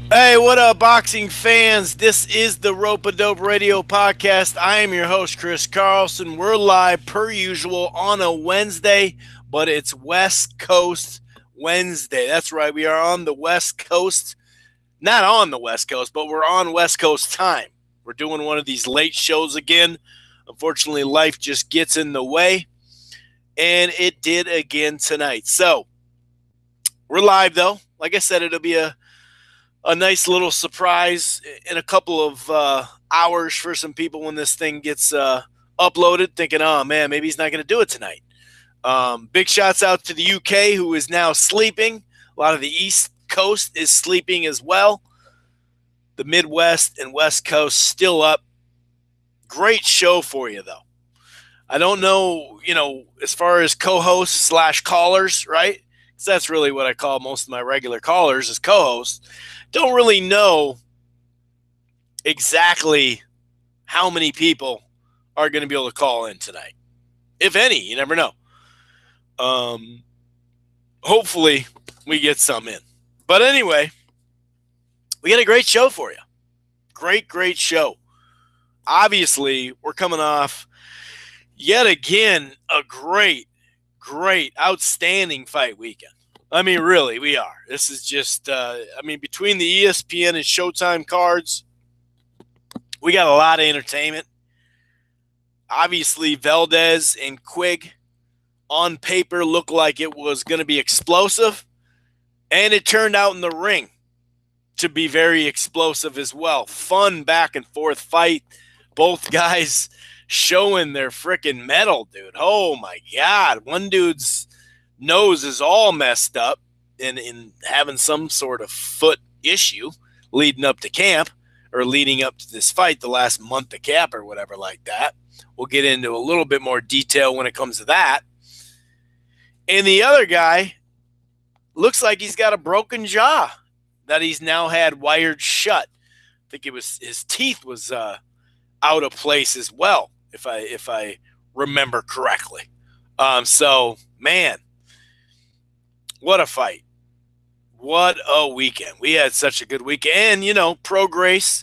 Hey, what up, boxing fans? This is the Rope a Dope Radio Podcast. I am your host, Chris Carlson. We're live per usual on a Wednesday, but it's West Coast Wednesday. That's right, we are on the West Coast. Not on the West Coast, but we're on West Coast time. We're doing one of these late shows again. Unfortunately, life just gets in the way, and it did again tonight. So, we're live, though. Like I said, it'll be a nice little surprise in a couple of hours for some people when this thing gets uploaded, thinking, oh man, maybe he's not going to do it tonight. Big shouts out to the UK, who is now sleeping. A lot of the East Coast is sleeping as well. The Midwest and West Coast still up. Great show for you, though. I don't know, as far as co-hosts slash callers, right? Because that's really what I call most of my regular callers is co-hosts. Don't really know exactly how many people are going to be able to call in tonight. If any, you never know. Hopefully we get some in. But anyway, we got a great show for you. Great show. Obviously, we're coming off yet again a great, outstanding fight weekend. I mean, really, we are. This is just, between the ESPN and Showtime cards, we got a lot of entertainment. Obviously, Valdez and Quigg on paper looked like it was going to be explosive, and it turned out in the ring to be very explosive as well. Fun back and forth fight. Both guys showing their freaking metal, dude. Oh, my God. One dude's nose is all messed up in having some sort of foot issue leading up to camp or leading up to this fight the last month of camp or whatever like that. We'll get into a little bit more detail when it comes to that. And the other guy looks like he's got a broken jaw that he's now had wired shut. I think it was his teeth was out of place as well, if I remember correctly. So, man, what a fight. What a weekend. We had such a good weekend. And, Prograis,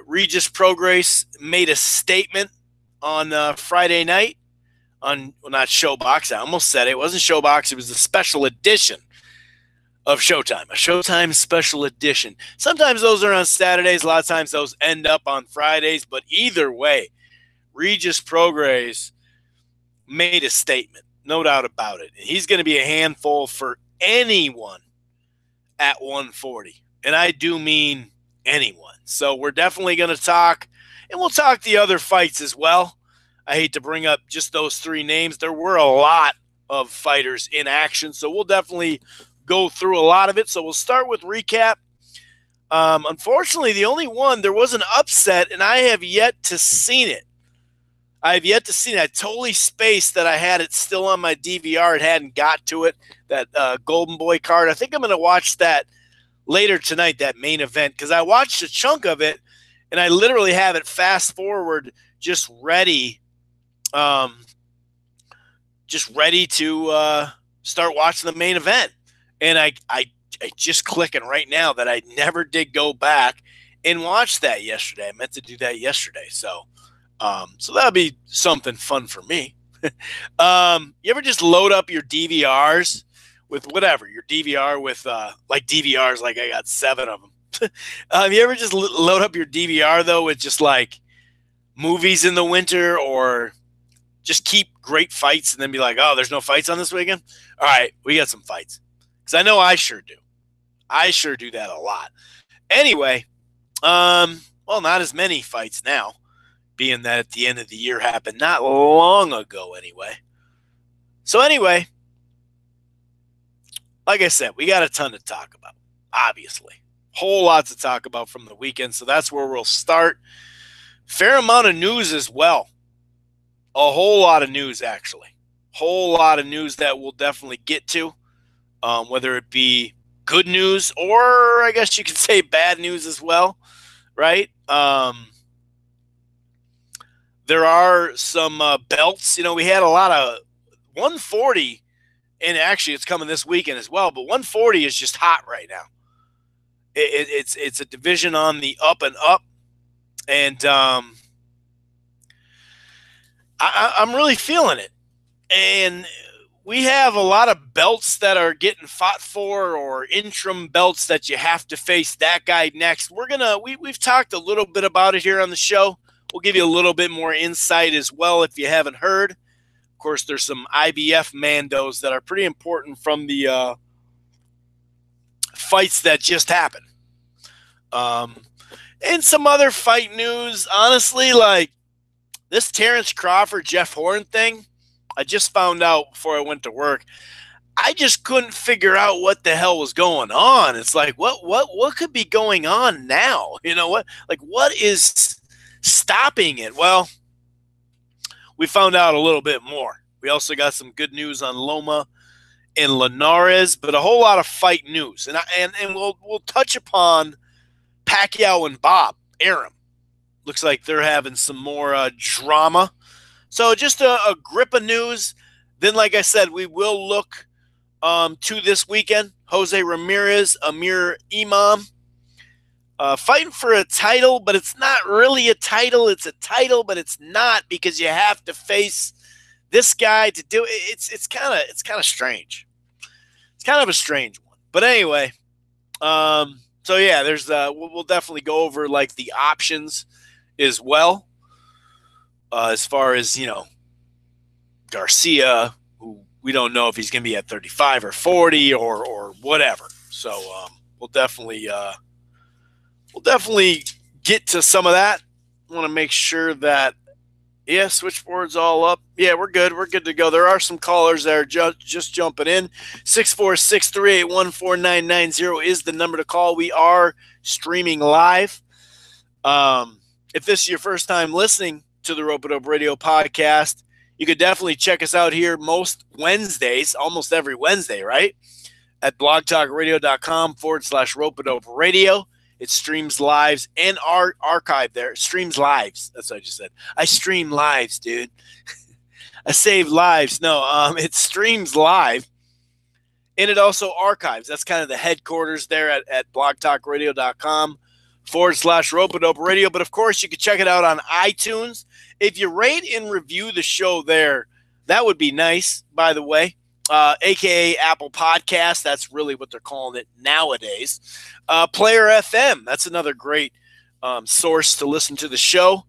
Regis Prograis made a statement on Friday night not Showbox. I almost said it. It wasn't Showbox. It was a special edition of Showtime, a Showtime special edition. Sometimes those are on Saturdays. A lot of times those end up on Fridays. But either way, Regis Prograis made a statement. No doubt about it. And he's going to be a handful for anyone at 140. And I do mean anyone. So we're definitely going to talk, and we'll talk the other fights as well. I hate to bring up just those three names. There were a lot of fighters in action, so we'll definitely go through a lot of it. So we'll start with recap. Unfortunately, the only one, there was an upset, and I have yet to see it. I totally spaced that I had it still on my DVR. It hadn't got to it, that Golden Boy card. I think I'm going to watch that later tonight, that main event, because I watched a chunk of it, and I literally have it fast forward, just ready to start watching the main event. And I just clicking right now that I never did go back and watch that yesterday. I meant to do that yesterday. So that'll be something fun for me. You ever just load up your DVRs with whatever, your DVR with like DVRs, like I got 7 of them. You ever just load up your DVR though with just like movies in the winter, or just keep great fights and then be like, oh, there's no fights on this weekend? All right, we got some fights. Because I know I sure do. I sure do that a lot. Anyway, well, not as many fights now, being that at the end of the year happened not long ago anyway. So anyway, like I said, we got a ton to talk about, obviously. Whole lot to talk about from the weekend, so that's where we'll start. Fair amount of news as well. A whole lot of news, actually. Whole lot of news that we'll definitely get to, whether it be good news or I guess you could say bad news as well, right? There are some belts. We had a lot of 140, and actually it's coming this weekend as well, but 140 is just hot right now. It's a division on the up and up, and I'm really feeling it. And we have a lot of belts that are getting fought for, or interim belts that you have to face that guy next. We've talked a little bit about it here on the show. We'll give you a little bit more insight as well if you haven't heard. Of course, there's some IBF Mandos that are pretty important from the fights that just happened. And some other fight news, honestly, like this Terrence Crawford, Jeff Horn thing, I just found out before I went to work. I just couldn't figure out what the hell was going on. It's like, what could be going on now? You know what? Like, what is stopping it? Well, we found out a little bit more. We also got some good news on Loma and Linares, but a whole lot of fight news. And we'll touch upon Pacquiao and Bob Arum. Looks like they're having some more drama. So just a grip of news. Then, like I said, we will look to this weekend. Jose Ramirez, Amir Imam, fighting for a title, but it's not really a title. It's a title, but it's not, because you have to face this guy to do it. It's kind of strange. It's kind of a strange one. But anyway, so yeah, there's we'll definitely go over like the options as well. As far as, Garcia, who we don't know if he's going to be at 35 or 40 or whatever. So we'll definitely get to some of that. I want to make sure that, switchboard's all up. Yeah, we're good. We're good to go. There are some callers there just jumping in. 646-381-4990 is the number to call. We are streaming live. If this is your first time listening to the Rope-A-Dope Radio podcast, you could definitely check us out here most Wednesdays, almost every Wednesday, right? At blogtalkradio.com/Rope-A-Dope Radio. It streams lives and archive there. Streams lives. That's what I just said. I stream lives, dude. I save lives. No, it streams live. And it also archives. That's kind of the headquarters there at blogtalkradio.com/Rope-A-Dope Radio. But of course, you can check it out on iTunes. If you rate and review the show there, that would be nice, by the way. AKA Apple Podcast. That's really what they're calling it nowadays. Player FM. That's another great source to listen to the show.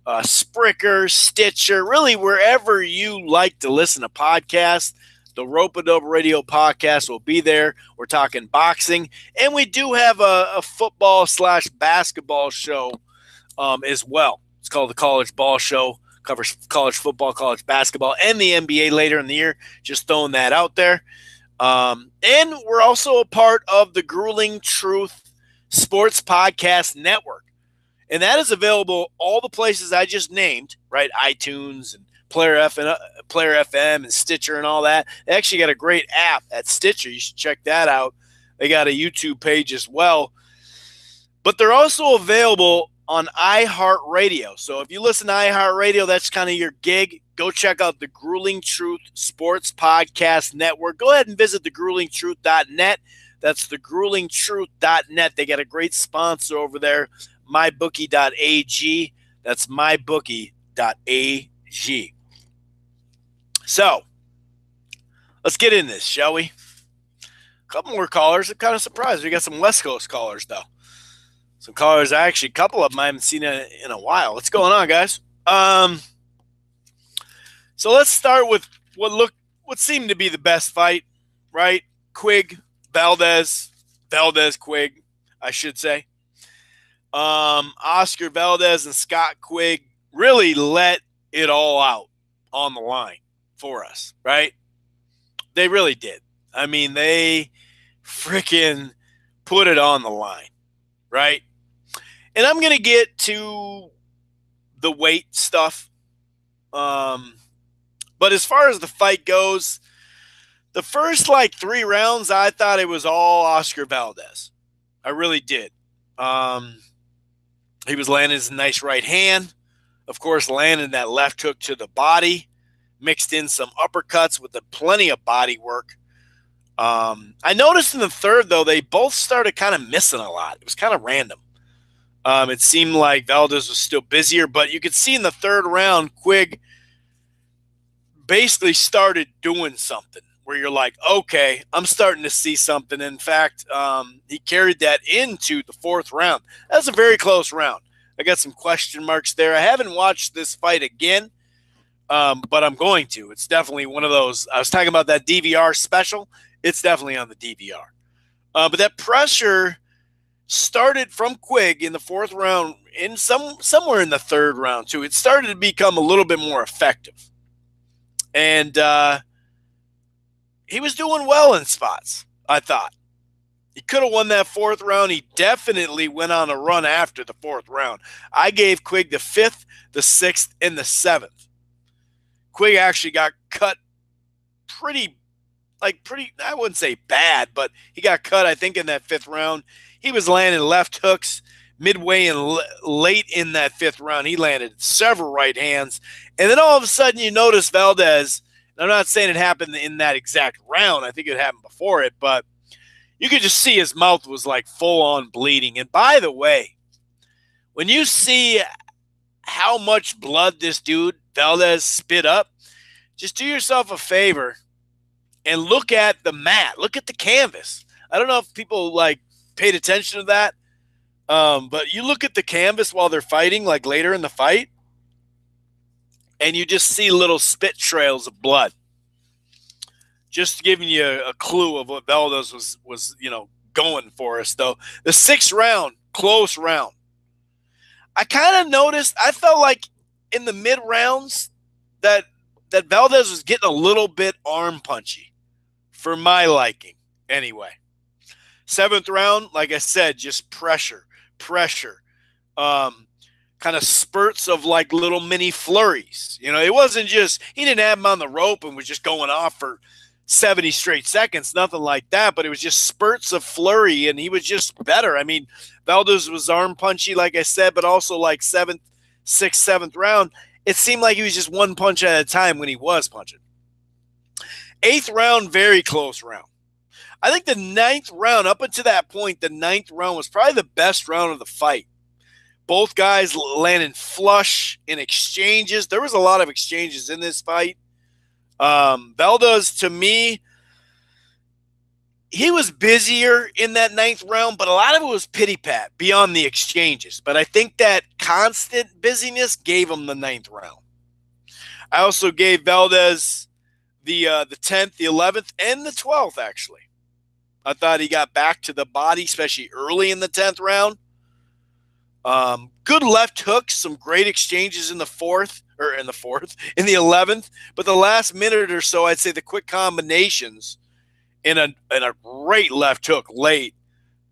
Spreaker, Stitcher, really wherever you like to listen to podcasts. The Rope-A-Dope Radio podcast will be there. We're talking boxing. And we do have a football/basketball show as well. It's called the College Ball Show. Covers college football, college basketball, and the NBA later in the year. Just throwing that out there. And we're also a part of the Grueling Truth Sports Podcast Network. And that is available all the places I just named, right? iTunes and Player FM and Stitcher and all that. They actually got a great app at Stitcher. You should check that out. They got a YouTube page as well. But they're also available on iHeartRadio. So if you listen to iHeartRadio, that's kind of your gig. Go check out the Grueling Truth Sports Podcast Network. Go ahead and visit thegruelingtruth.net. That's thegruelingtruth.net. They got a great sponsor over there, mybookie.ag. That's mybookie.ag. So let's get in this, shall we? A couple more callers. I'm kind of surprised. We got some West Coast callers, though. Some callers, actually, a couple of them I haven't seen in a while. What's going on, guys? So let's start with what seemed to be the best fight, right? Quigg, Valdez, Quigg, I should say. Oscar Valdez and Scott Quigg really let it all out on the line for us, right? They really did. I mean, they freaking put it on the line, right? And I'm going to get to the weight stuff. But as far as the fight goes, the first 3 rounds, I thought it was all Oscar Valdez. I really did. He was landing his nice right hand. Of course, landing that left hook to the body. Mixed in some uppercuts with plenty of body work. I noticed in the third, though, they both started kind of missing a lot. It was kind of random. It seemed like Valdez was still busier, but you could see in the third round, Quigg basically started doing something where you're like, okay, I'm starting to see something. In fact, he carried that into the fourth round. That was a very close round. I got some question marks there. I haven't watched this fight again, but I'm going to. It's definitely one of those. I was talking about that DVR special. It's definitely on the DVR. But that pressure started from Quigg in the fourth round, in somewhere in the third round too. It started to become a little bit more effective, and he was doing well in spots. I thought he could have won that fourth round. He definitely went on a run after the fourth round. I gave Quigg the fifth, the sixth, and the seventh. Quigg actually got cut pretty, I wouldn't say bad, but he got cut, I think, in that fifth round. He was landing left hooks midway and late in that fifth round. He landed several right hands. And then all of a sudden you notice Valdez, and I'm not saying it happened in that exact round. I think it happened before it, but you could just see his mouth was like full on bleeding. And by the way, when you see how much blood this dude, Valdez, spit up, just do yourself a favor and look at the mat. Look at the canvas. I don't know if people like paid attention to that, but you look at the canvas while they're fighting, like later in the fight, and you just see little spit trails of blood. Just giving you a clue of what Valdez was going for us, though. The sixth round, close round. I kind of noticed, I felt like in the mid rounds that Valdez was getting a little bit arm punchy, for my liking, anyway. Seventh round, like I said, just pressure. Kind of spurts of like little mini flurries. It wasn't just, he didn't have him on the rope and was just going off for 70 straight seconds, nothing like that, but it was just spurts of flurry, and he was just better. I mean, Valdez was arm punchy, like I said, but also like sixth, seventh round, it seemed like he was just one punch at a time when he was punching. Eighth round, very close round. I think the ninth round, up until that point, the ninth round was probably the best round of the fight. Both guys landing flush in exchanges. There was a lot of exchanges in this fight. Valdez, to me, he was busier in that ninth round, but a lot of it was pity-pat beyond the exchanges. But I think that constant busyness gave him the ninth round. I also gave Valdez the 10th, the 11th, and the 12th, actually. I thought he got back to the body, especially early in the 10th round. Good left hooks, some great exchanges in the 11th. But the last minute or so, I'd say the quick combinations in a great left hook late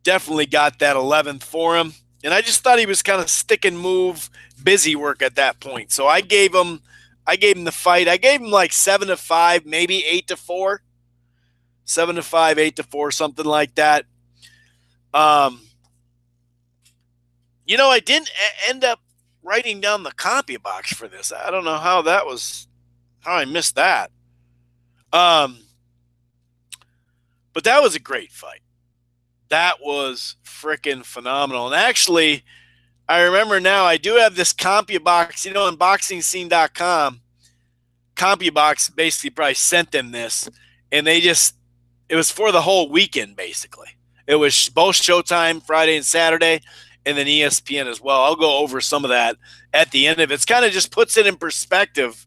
definitely got that 11th for him. And I just thought he was kind of stick and move, busy work at that point. So I gave him the fight. I gave him like 7-5, maybe 8-4. 7-5, 8-4, something like that. I didn't end up writing down the copy box for this. I don't know how I missed that. But that was a great fight. That was freaking phenomenal. And actually, I remember now, I do have this CompuBox, on BoxingScene.com. CompuBox basically probably sent them this, and it was for the whole weekend, basically. It was both Showtime, Friday and Saturday, and then ESPN as well. I'll go over some of that at the end of it. It kind of just puts it in perspective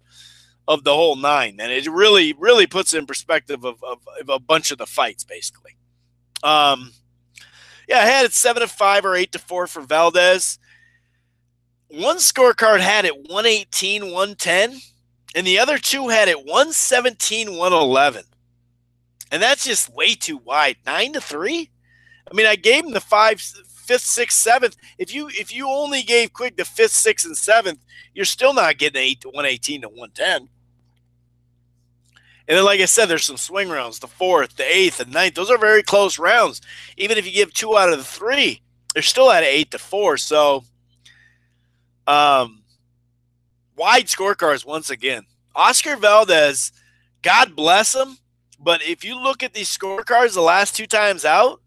of the whole nine, and it really, really puts it in perspective of a bunch of the fights, basically. I had it 7-5 or 8-4 for Valdez. One scorecard had it 118-110, and the other two had it 117-111. And that's just way too wide. 9-3? I mean, I gave him the 5th, 6th, 7th. If you only gave Quigg the 5th, 6th, and 7th, you're still not getting 118-110. And then, like I said, there's some swing rounds, the 4th, the 8th, and 9th. Those are very close rounds. Even if you give 2 out of the 3, they're still at 8-4. So, wide scorecards once again. Oscar Valdez, God bless him. But if you look at these scorecards the last 2 times out,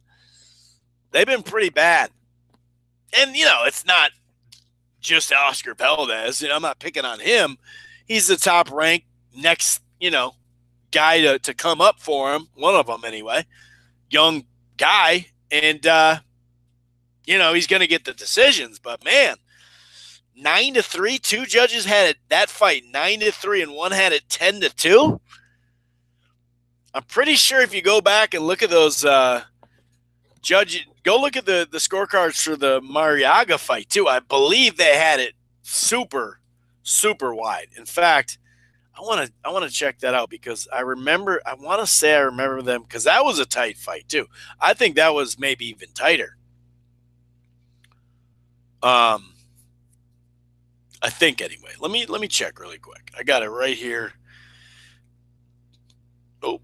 they've been pretty bad. And, it's not just Oscar Valdez. I'm not picking on him. He's the top ranked next, guy to come up for him. One of them anyway. Young guy. And, he's going to get the decisions. But, man, 9-3. 2 judges had that fight 9-3, and one had it 10-2. I'm pretty sure if you go back and look at those go look at the scorecards for the Mariaga fight too. I believe they had it super, super wide. In fact, I want to check that out because I remember them because that was a tight fight too. I think that was maybe even tighter. I think anyway. Let me check really quick. I got it right here. Oh.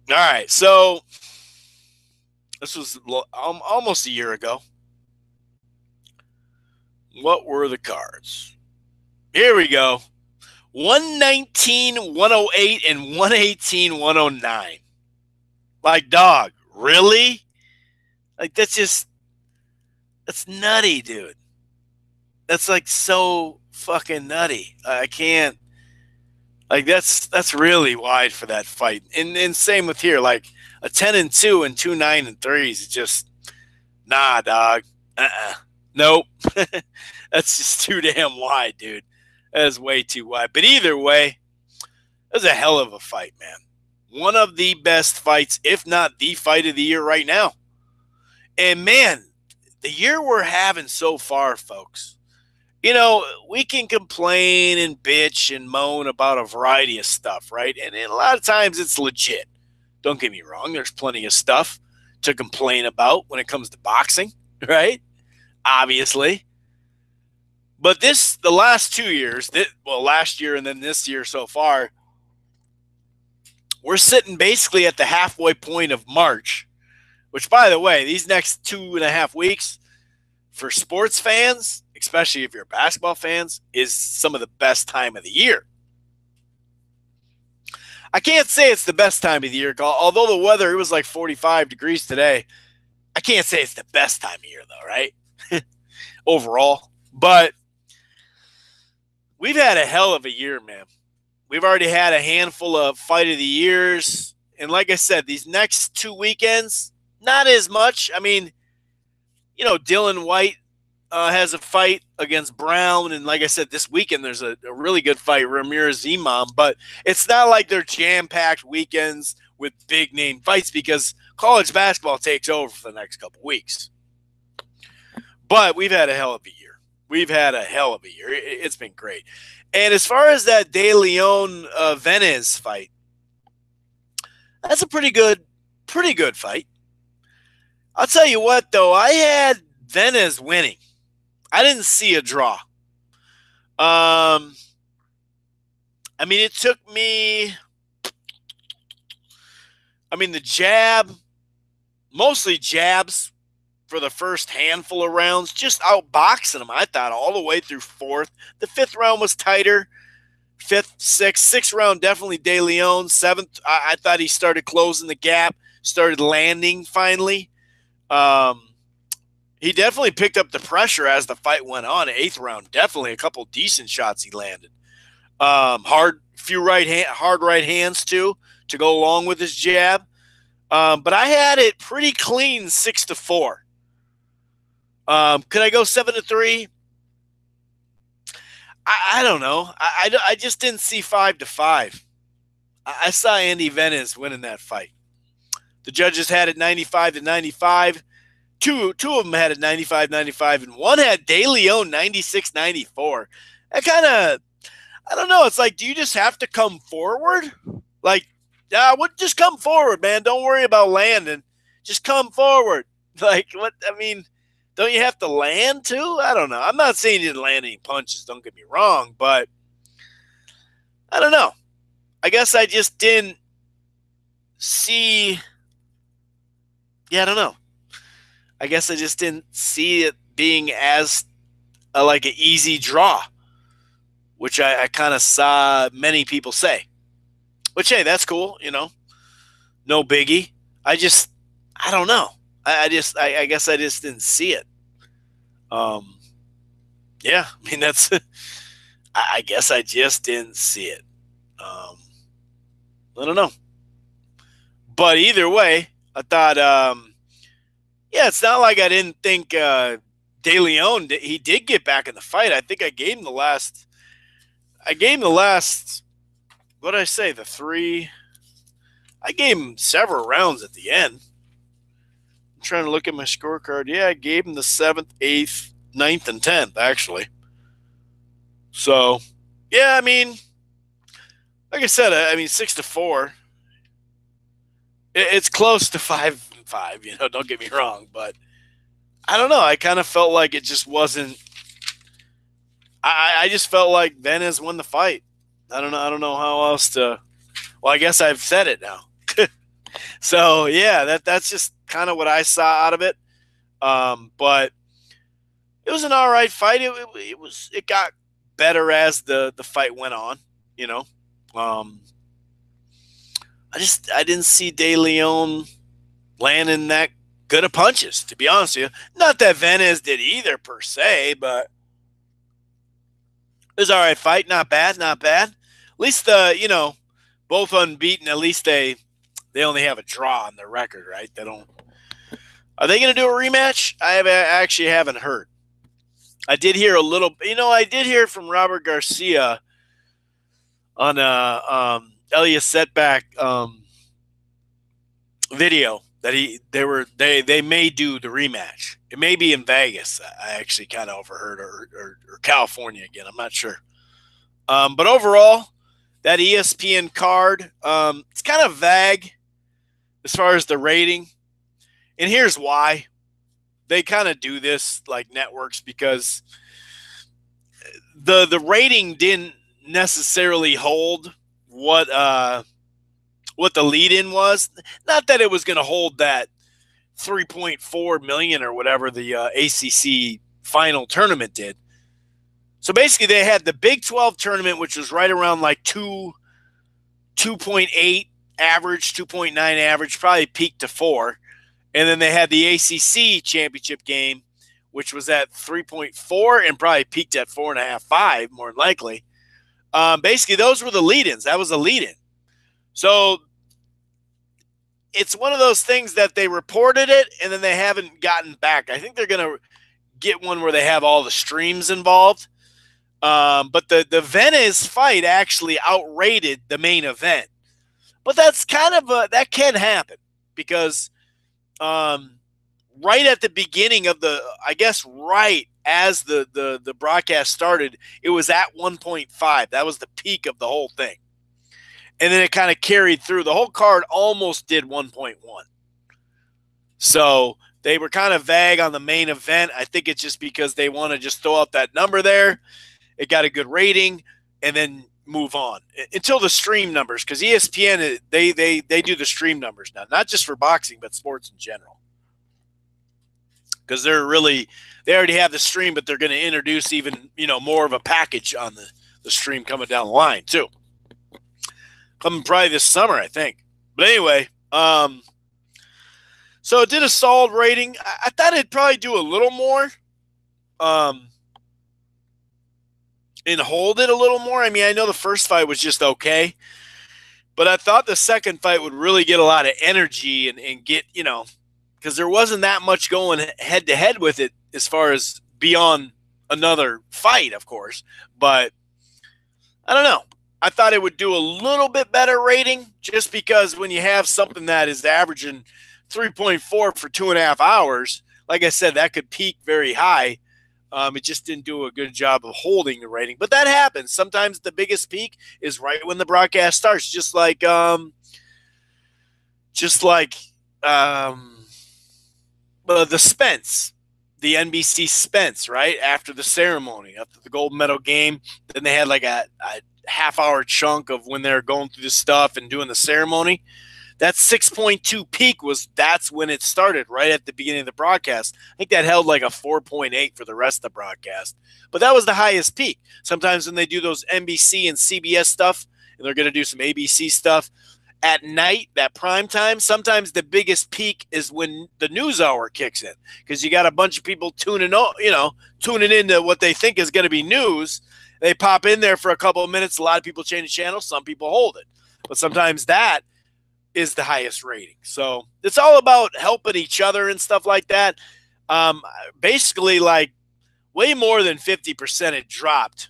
All right, so this was almost a year ago. What were the cards? Here we go. 119, 108, and 118, 109. Like, dog, really? Like, that's nutty, dude. That's like so fucking nutty. I can't. Like, that's really wide for that fight. And same with here. Like, a 10-2 and 2 9-3s is just, nah, dog. Nope. That's just too damn wide, dude. That is way too wide. But either way, it was a hell of a fight, man. One of the best fights, if not the fight of the year right now. And, man, the year we're having so far, folks. We can complain and bitch and moan about a variety of stuff, right? And a lot of times it's legit. Don't get me wrong. There's plenty of stuff to complain about when it comes to boxing, right? Obviously. But the last 2 years, last year and then this year so far, we're sitting basically at the halfway point of March, which, by the way, these next 2.5 weeks for sports fans, especially if you're basketball fans, is some of the best time of the year. I can't say it's the best time of the year, although the weather, it was like 45 degrees today. I can't say it's the best time of year, though, right? Overall. But we've had a hell of a year, man. We've already had a handful of fight of the years. And like I said, these next 2 weekends, not as much. I mean, Dylan White has a fight against Brown. And like I said, this weekend there's a really good fight, Ramirez Imam. But it's not like they're jam-packed weekends with big-name fights because college basketball takes over for the next couple weeks. But we've had a hell of a year. It's been great. And as far as that De Leon Venez fight, that's a pretty good fight. I'll tell you what, though, I had Venez winning. I didn't see a draw. It took me. The jab, mostly jabs for the first handful of rounds, just outboxing him, I thought, all the way through fourth. The fifth round was tighter. Fifth, sixth round, definitely De Leon. Seventh, I thought he started closing the gap, started landing finally. He definitely picked up the pressure as the fight went on. Eighth round, definitely a couple decent shots he landed. Hard right hands too to go along with his jab. But I had it pretty clean, 6-4. Could I go 7-3? I don't know. I just didn't see 5-5. I saw Andy Venez winning that fight. The judges had it 95-95. Two of them had it 95-95, and one had De Leon 96-94. That kind of, I don't know. It's like, do you just have to come forward? Like, just come forward, man. Don't worry about landing. Just come forward. Like, what? Don't you have to land too? I don't know. I'm not saying you didn't land any punches. Don't get me wrong, but I don't know. I guess I just didn't see. Yeah, I don't know. I guess I just didn't see it being as like an easy draw, which I kind of saw many people say. Which, hey, that's cool, no biggie. I don't know. I guess I just didn't see it. Um, yeah, I mean, I guess I just didn't see it. I don't know. But either way, I thought, yeah, it's not like I didn't think De Leon, he did get back in the fight. I think I gave him the last, what did I say, the three? I gave him several rounds at the end. I'm trying to look at my scorecard. Yeah, I gave him the 7th, 8th, 9th, and 10th, actually. So, yeah, I mean, like I said, 6-4. It's close to 5-5, don't get me wrong, but I don't know. I kind of felt like it just wasn't. I just felt like Valdez won the fight. I don't know how else to. Well, I guess I've said it now. So yeah, that's just kind of what I saw out of it. But it was an all right fight. It got better as the fight went on. I didn't see De Leon landing that good of punches, to be honest with you. Not that Valdez did either per se, but it was all right fight. Not bad. At least both unbeaten. At least they only have a draw on their record, right? They don't. Are they going to do a rematch? I actually haven't heard. I did hear a little. I did hear from Robert Garcia on Elias Setback video that they may do the rematch. It may be in Vegas. I actually kind of overheard, or California again. I'm not sure. But overall, that ESPN card, it's kind of vague as far as the rating. And here's why. They kind of do this like networks because the rating didn't necessarily hold what the lead-in was. Not that it was going to hold that 3.4 million or whatever the ACC final tournament did. So basically, they had the Big 12 tournament, which was right around like 2.8 average, 2.9 average, probably peaked to 4. And then they had the ACC championship game, which was at 3.4 and probably peaked at 4.5, 5, more than likely. Basically, those were the lead-ins. That was a lead-in. So it's one of those things that they reported it and then they haven't gotten back. I think they're going to get one where they have all the streams involved. But the Valdez fight actually outrated the main event. But that's kind of that can happen because right at the beginning of right as the broadcast started, it was at 1.5. That was the peak of the whole thing. And then it kind of carried through. The whole card almost did 1.1. So they were kind of vague on the main event. I think it's just because they want to just throw out that number there. It got a good rating and then move on until the stream numbers, because ESPN, they do the stream numbers now, not just for boxing, but sports in general. Because they already have the stream, but they're going to introduce even, more of a package on the stream coming down the line too. Coming probably this summer, I think. But anyway, so it did a solid rating. I thought it'd probably do a little more. And hold it a little more. I mean, I know the first fight was just okay, but I thought the second fight would really get a lot of energy and get, because there wasn't that much going head to head with it as far as beyond another fight, of course. But I don't know. I thought it would do a little bit better rating just because when you have something that is averaging 3.4 for 2.5 hours, like I said, that could peak very high. It just didn't do a good job of holding the rating, but that happens. Sometimes the biggest peak is right when the broadcast starts, just like the Spence, the NBC Spence, right after the ceremony, after the gold medal game. Then they had like a half-hour chunk of when they're going through the stuff and doing the ceremony. That 6.2 peak that's when it started, right at the beginning of the broadcast. I think that held like a 4.8 for the rest of the broadcast. But that was the highest peak. Sometimes when they do those NBC and CBS stuff and they're going to do some ABC stuff. At night, that prime time, sometimes the biggest peak is when the news hour kicks in, because you got a bunch of people tuning into what they think is going to be news. They pop in there for a couple of minutes. A lot of people change the channel. Some people hold it. But sometimes that is the highest rating. So it's all about helping each other and stuff like that. Basically, like way more than 50% it dropped.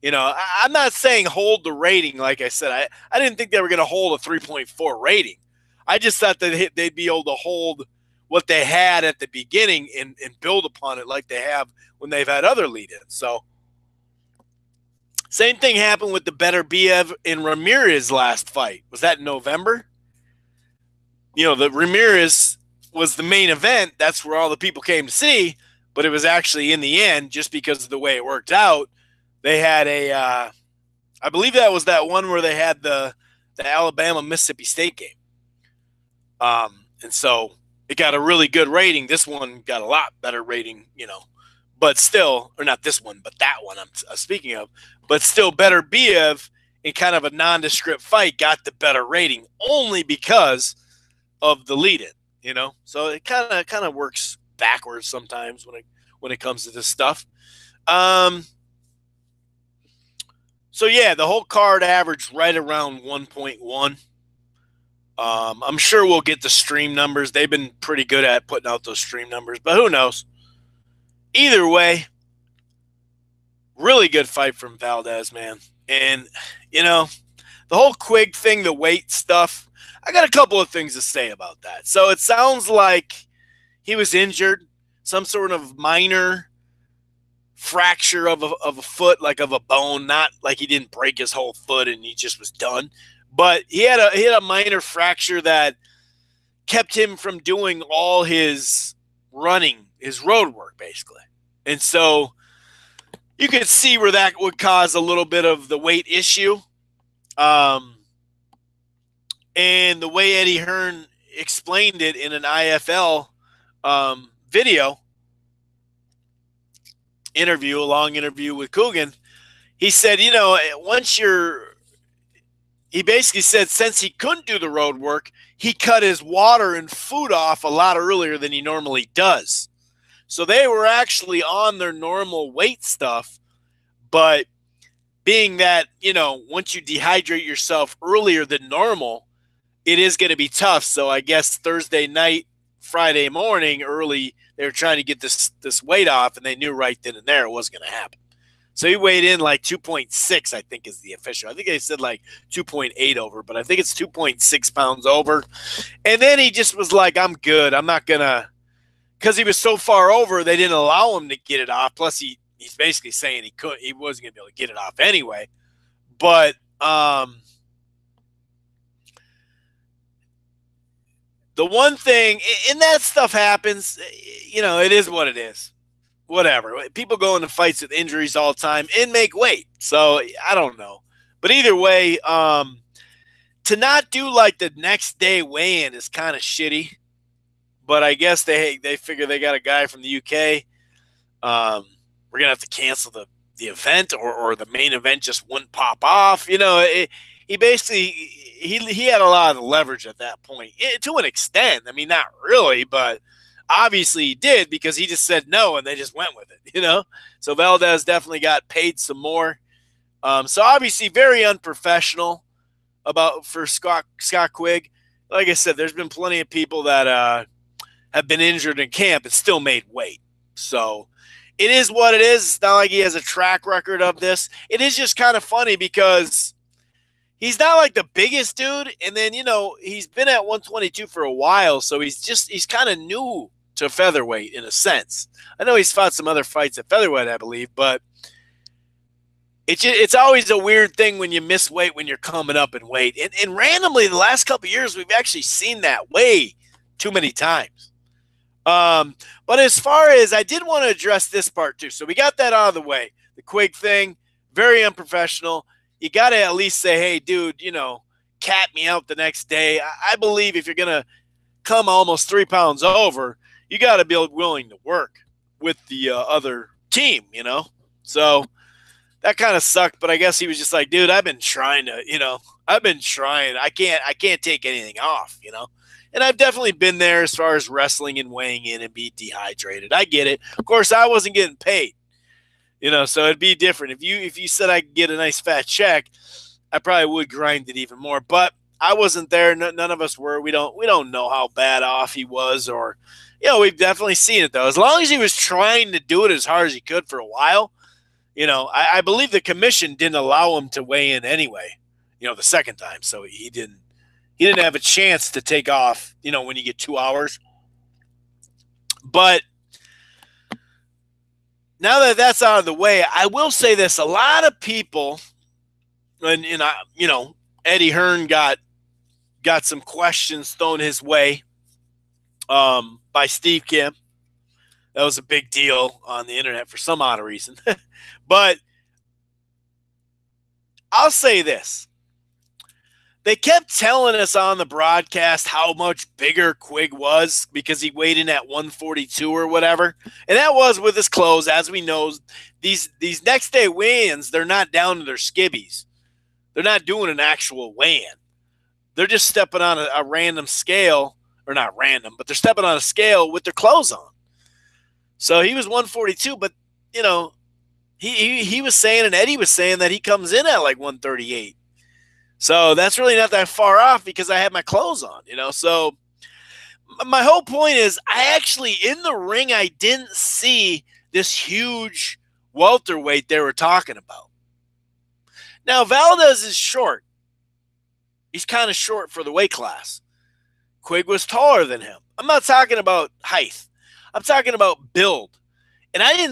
I'm not saying hold the rating. Like I said, I didn't think they were going to hold a 3.4 rating. I just thought that they'd be able to hold what they had at the beginning and build upon it like they have when they've had other lead-ins. So same thing happened with the Beterbiev and Ramirez last fight. Was that in November? The Ramirez was the main event. That's where all the people came to see, but it was actually in the end, just because of the way it worked out, they had I believe that was that one where they had the Alabama-Mississippi State game. And so it got a really good rating. This one got a lot better rating, but still, or not this one, but that one I'm speaking of, but still Beterbiev in kind of a nondescript fight got the better rating only because of the lead-in, So it kind of works backwards sometimes when it comes to this stuff. So, yeah, the whole card averaged right around 1.1. I'm sure we'll get the stream numbers. They've been pretty good at putting out those stream numbers, but who knows? Either way, really good fight from Valdez, man. And, the whole Quigg thing, the weight stuff, I got a couple of things to say about that. So it sounds like he was injured, some sort of minor fracture of a foot, like of a bone, not like he didn't break his whole foot and he just was done. But he had a minor fracture that kept him from doing all his running, his road work, basically. And so you could see where that would cause a little bit of the weight issue. And the way Eddie Hearn explained it in an IFL video interview, a long interview with Coogan, he said, he basically said since he couldn't do the road work, he cut his water and food off a lot earlier than he normally does. So they were actually on their normal weight stuff, but being that, once you dehydrate yourself earlier than normal, it is going to be tough. So I guess Thursday night, Friday morning early, they were trying to get this weight off, and they knew right then and there it wasn't going to happen. So he weighed in like 2.6, I think is the official. I think they said like 2.8 over, but I think it's 2.6 pounds over. And then he just was like, I'm good. I'm not going to – because he was so far over, they didn't allow him to get it off. Plus, he's basically saying he wasn't going to be able to get it off anyway. But the one thing – and that stuff happens, it is what it is. Whatever. People go into fights with injuries all the time and make weight. So I don't know. But either way, to not do like the next day weigh-in is kind of shitty. But I guess they figure they got a guy from the UK. We're going to have to cancel the event or the main event just wouldn't pop off. He basically he had a lot of leverage at that point to an extent. I mean, not really, but obviously he did because he just said no and they just went with it, So Valdez definitely got paid some more. So obviously very unprofessional for Scott Quigg. Like I said, there's been plenty of people that have been injured in camp and still made weight. So it is what it is. It's not like he has a track record of this. It is just kind of funny because he's not like the biggest dude. And then, he's been at 122 for a while. So he's kind of new to featherweight in a sense. I know he's fought some other fights at featherweight, I believe, but it's always a weird thing when you miss weight when you're coming up in weight. And randomly, the last couple of years, we've actually seen that way too many times. But as far as I did want to address this part too. So we got that out of the way. The Quigg thing, very unprofessional. You got to at least say, hey, dude, cat me out the next day. I believe if you're going to come almost 3 pounds over, you got to be willing to work with the other team, So that kind of sucked. But I guess he was just like, dude, I've been trying to, I've been trying. I can't take anything off, And I've definitely been there as far as wrestling and weighing in and being dehydrated. I get it. Of course, I wasn't getting paid, so it'd be different. If you said I could get a nice fat check, I probably would grind it even more. But I wasn't there. None of us were. We don't know how bad off he was, or we've definitely seen it though. As long as he was trying to do it as hard as he could for a while, I believe the commission didn't allow him to weigh in anyway. The second time, so he didn't have a chance to take off. When you get 2 hours. But now that that's out of the way, I will say this: a lot of people, and Eddie Hearn got some questions thrown his way by Steve Kim. That was a big deal on the internet for some odd reason. But I'll say this. They kept telling us on the broadcast how much bigger Quigg was because he weighed in at 142 or whatever. And that was with his clothes. As we know, these next day weigh-ins, they're not down to their skivvies. They're not doing an actual weigh-in. They're just stepping on a random scale, or not random, but they're stepping on a scale with their clothes on. So he was 142, but, he was saying, and Eddie was saying that he comes in at like 138. So that's really not that far off because I had my clothes on, So my whole point is I actually, in the ring, I didn't see this huge welterweight they were talking about. Now, Valdez is short. He's kind of short for the weight class. Quigg was taller than him. I'm not talking about height. I'm talking about build. And I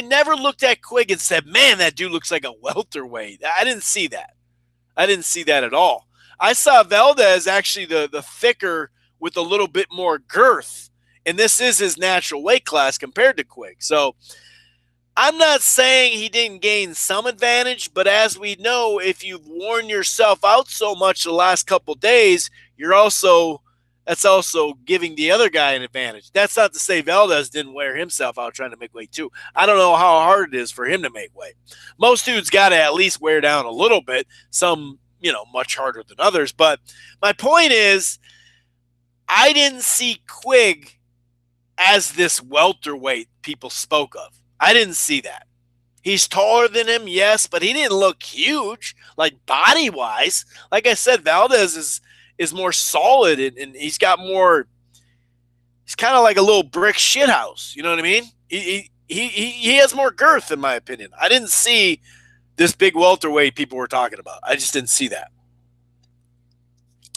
never looked at Quigg and said, man, that dude looks like a welterweight. I didn't see that. I didn't see that at all. I saw Valdez actually the thicker with a little bit more girth. And this is his natural weight class compared to Quigg. So I'm not saying he didn't gain some advantage, but as we know, if you've worn yourself out so much the last couple days, that's also giving the other guy an advantage. That's not to say Valdez didn't wear himself out trying to make weight too. I don't know how hard it is for him to make weight. Most dudes got to at least wear down a little bit. Some, much harder than others. But my point is, I didn't see Quigg as this welterweight people spoke of. I didn't see that. He's taller than him, yes, but he didn't look huge, like body-wise. Like I said, Valdez is more solid, and he's got more. He's kind of like a little brick shithouse. You know what I mean? He has more girth, in my opinion. I didn't see this big welterweight people were talking about. I just didn't see that.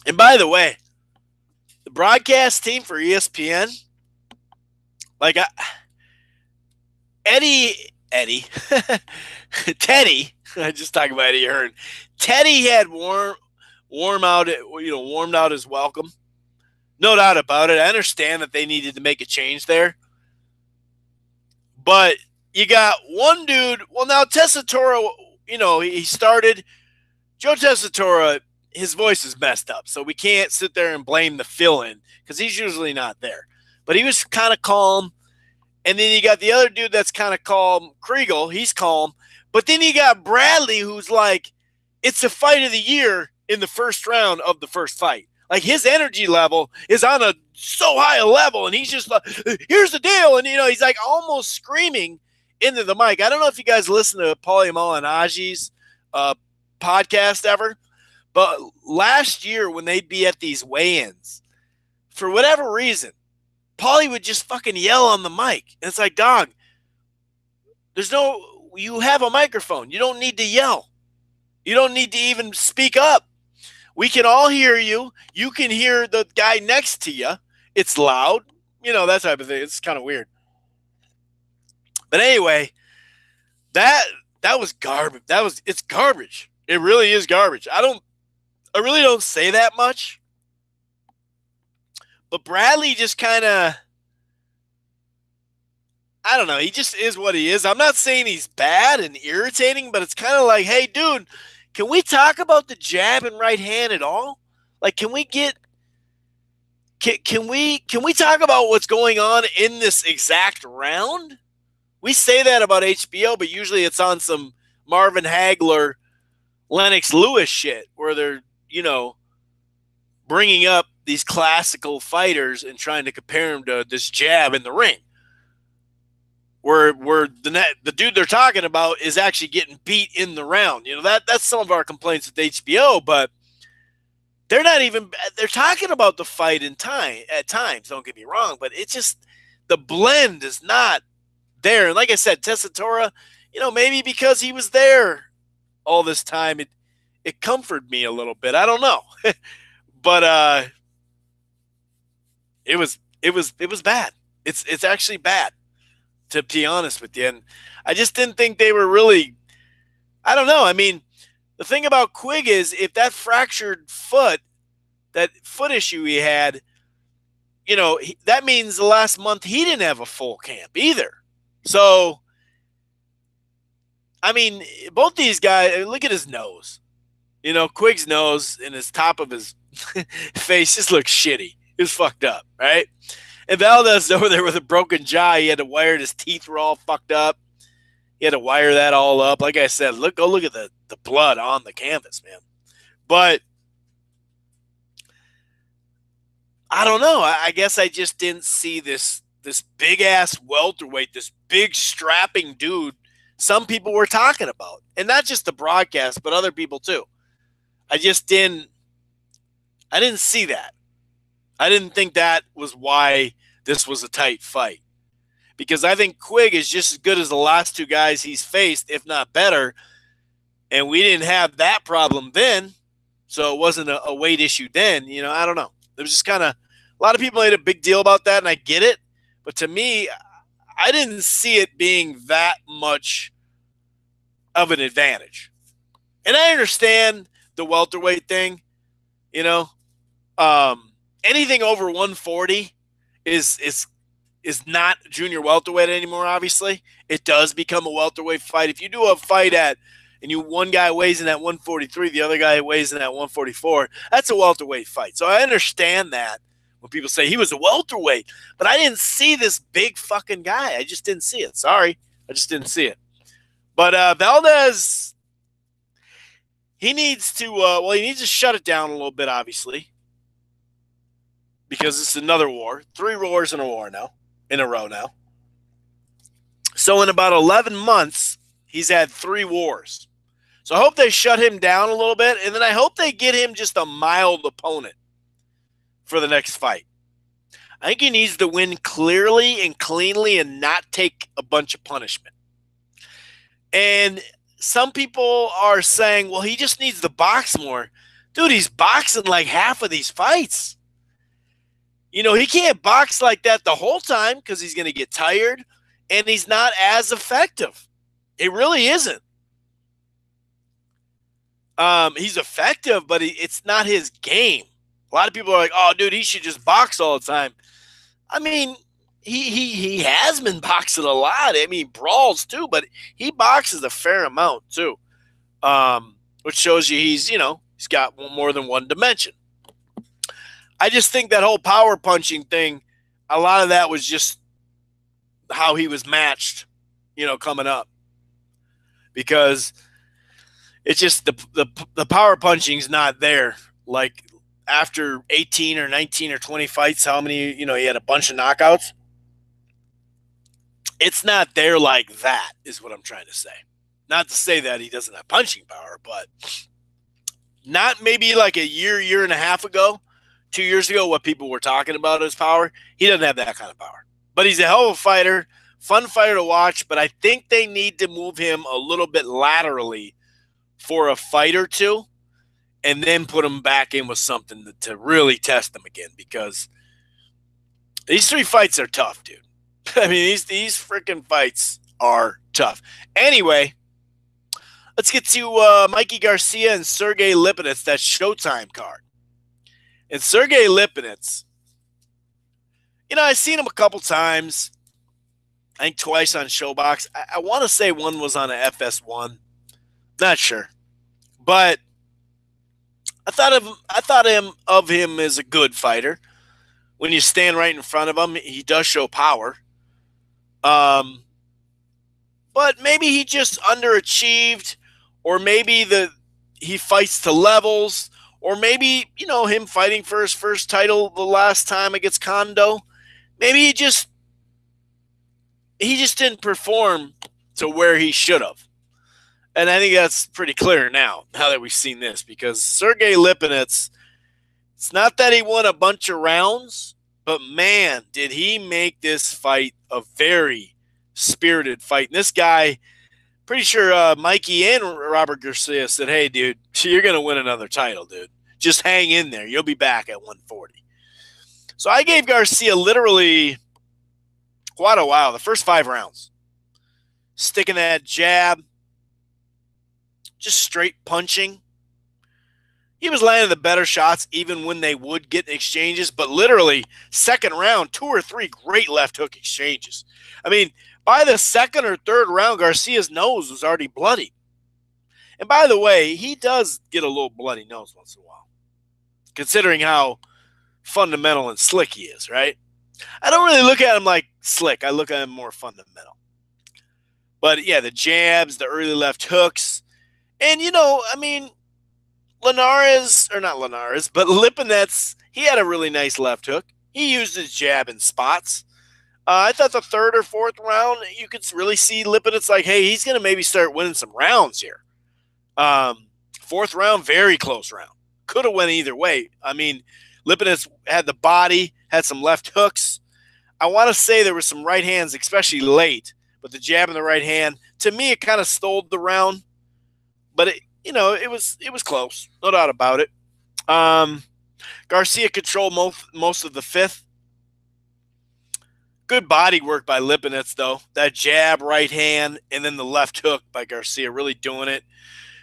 And by the way, the broadcast team for ESPN, like Teddy, I just talking about Eddie Hearn. Teddy had warmed out his welcome. No doubt about it. I understand that they needed to make a change there. But you got one dude. Well, now Tessitore, he started. Joe Tessitore, his voice is messed up. So we can't sit there and blame the fill-in because he's usually not there. But he was kind of calm. And then you got the other dude that's kind of calm, Kriegel. He's calm. But then you got Bradley, who's like, it's a fight of the year in the first round of the first fight. Like, his energy level is on so high a level, and he's just like, here's the deal. And, he's like almost screaming into the mic. I don't know if you guys listen to Paulie Malignaggi's podcast ever, but last year when they'd be at these weigh-ins, for whatever reason, Paulie would just fucking yell on the mic. And it's like, dog, you have a microphone. You don't need to yell. You don't need to even speak up. We can all hear you. You can hear the guy next to you. It's loud. That type of thing. It's kind of weird. But anyway, that was garbage. It's garbage. It really is garbage. I really don't say that much. But Bradley just kind of, I don't know. He just is what he is. I'm not saying he's bad and irritating, but it's kind of like, hey, dude, can we talk about the jab and right hand at all? Like, can we talk about what's going on in this exact round? We say that about HBO, but usually it's on some Marvin Hagler, Lennox Lewis shit where they're, bringing up these classical fighters and trying to compare them to this jab in the ring. Where the dude they're talking about is actually getting beat in the round. That's some of our complaints with HBO, but they're talking about the fight in time at times, don't get me wrong, but it's just the blend is not there. And like I said, Tessitore, maybe because he was there all this time, it comforted me a little bit. I don't know. But it was bad. It's actually bad, to be honest with you. And I just didn't think they were really, I don't know. I mean, the thing about Quigg is if that fractured foot, that foot issue he had, that means the last month he didn't have a full camp either. So, I mean, both these guys, look at his nose. Quigg's nose and his top of his face just looks shitty. It was fucked up, right? And Valdez over there with a broken jaw. He had to wire his teeth were all fucked up. He had to wire that all up. Like I said, go look at the blood on the canvas, man. But I don't know. I guess I just didn't see this big ass welterweight, this big strapping dude some people were talking about, and not just the broadcast, but other people too. I didn't see that. I didn't think that was why this was a tight fight. Because I think Quigg is just as good as the last two guys he's faced, if not better. And we didn't have that problem then. So it wasn't a weight issue then. I don't know. It was just kind of, a lot of people made a big deal about that, and I get it. But to me, I didn't see it being that much of an advantage. And I understand the welterweight thing. Anything over 140 is not junior welterweight anymore, obviously. It does become a welterweight fight. If you do a fight one guy weighs in at 143, the other guy weighs in at 144, that's a welterweight fight. So I understand that when people say he was a welterweight, but I didn't see this big fucking guy. I just didn't see it. Sorry. I just didn't see it. But Valdez, he needs to shut it down a little bit, obviously, because it's another war. 3 wars in a row now. So in about 11 months, he's had 3 wars. So I hope they shut him down a little bit, and then I hope they get him just a mild opponent for the next fight. I think he needs to win clearly and cleanly and not take a bunch of punishment. And some people are saying, well, he just needs to box more. Dude, he's boxing like half of these fights. He can't box like that the whole time because he's going to get tired, and he's not as effective. It really isn't. He's effective, but it's not his game. A lot of people are like, oh, dude, he should just box all the time. I mean, he has been boxing a lot. I mean, brawls too, but he boxes a fair amount too, which shows you he's got more than one dimension. I just think that whole power punching thing, a lot of that was just how he was matched, coming up. Because it's just the power punching's not there. Like after 18 or 19 or 20 fights, how many, he had a bunch of knockouts. It's not there like that is what I'm trying to say. Not to say that he doesn't have punching power, but not maybe like a year and a half ago, 2 years ago, what people were talking about his power. He doesn't have that kind of power. But he's a hell of a fighter, fun fighter to watch, but I think they need to move him a little bit laterally for a fight or two and then put him back in with something to really test him again, because these 3 fights are tough, dude. I mean, these freaking fights are tough. Anyway, let's get to Mikey Garcia and Sergey Lipinets, that Showtime card. And Sergey Lipinets, I've seen him a couple times. I think twice on Showbox. I want to say one was on a FS1. Not sure. But I thought of him as a good fighter. When you stand right in front of him, he does show power. but maybe he just underachieved, or maybe he fights to levels, or maybe, him fighting for his first title the last time against Kondo, maybe he just didn't perform to where he should have. And I think that's pretty clear now that we've seen this, because Sergey Lipinets, it's not that he won a bunch of rounds, but man, did he make this fight a very spirited fight. And this guy, pretty sure Mikey and Robert Garcia said, hey, dude, you're going to win another title, dude. Just hang in there. You'll be back at 140. So I gave Garcia literally quite a while, the first 5 rounds. Sticking that jab, just straight punching. He was landing the better shots even when they would get exchanges, but literally second round, 2 or 3 great left hook exchanges. I mean, by the second or third round, Garcia's nose was already bloody. And by the way, he does get a little bloody nose once in a while, considering how fundamental and slick he is, right? I don't really look at him like slick. I look at him more fundamental. But yeah, the jabs, the early left hooks. And, Lipinets, he had a really nice left hook. He used his jab in spots. I thought the third or fourth round, you could really see Lipinets like, hey, he's going to maybe start winning some rounds here. Fourth round, very close round. Could have went either way. I mean, Lipinets had the body, had some left hooks. I want to say there were some right hands, especially late, but the jab in the right hand, to me, it kind of stole the round. But it was close, no doubt about it. Garcia controlled most of the fifth. Good body work by Lipinets, though. That jab, right hand, and then the left hook by Garcia, really doing it.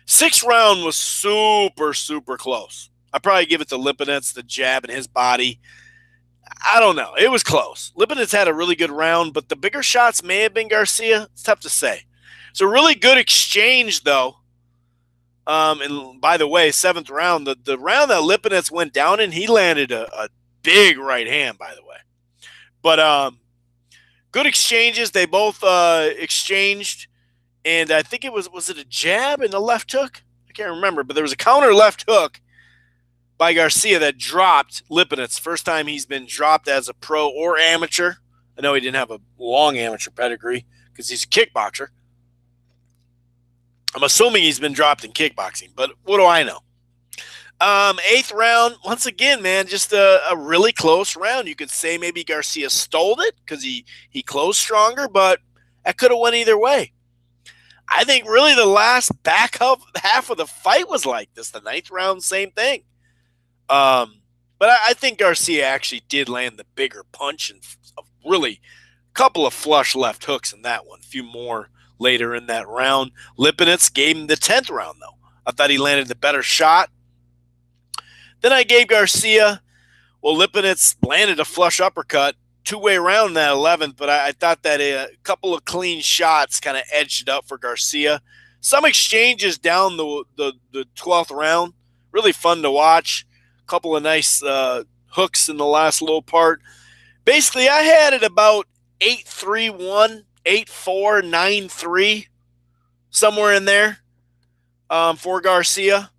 6th round was super, super close. I'd probably give it to Lipinets, the jab and his body. I don't know. It was close. Lipinets had a really good round, but the bigger shots may have been Garcia. It's tough to say. It's a really good exchange, though. And by the way, 7th round, the round that Lipinets went down in, he landed a big right hand, by the way. But good exchanges. They both exchanged, and I think it was it a jab and a left hook? I can't remember, but there was a counter left hook by Garcia that dropped Lipinets. First time he's been dropped as a pro or amateur. I know he didn't have a long amateur pedigree because he's a kickboxer. I'm assuming he's been dropped in kickboxing, but what do I know? 8th round, once again, man, just a really close round. You could say maybe Garcia stole it because he closed stronger, but that could have went either way. I think really the last back half of the fight was like this. The 9th round, same thing. But I think Garcia actually did land the bigger punch and really a couple of flush left hooks in that one. A few more later in that round. Lipinets gave him the 10th round, though. I thought he landed the better shot. Then I gave Garcia, Lipinets landed a flush uppercut, 2-way round in that 11th, but I thought that a couple of clean shots kind of edged it up for Garcia. Some exchanges down the 12th round, really fun to watch. A couple of nice hooks in the last little part. Basically, I had it about 8-3-1, 8-4, 9-3, somewhere in there for Garcia.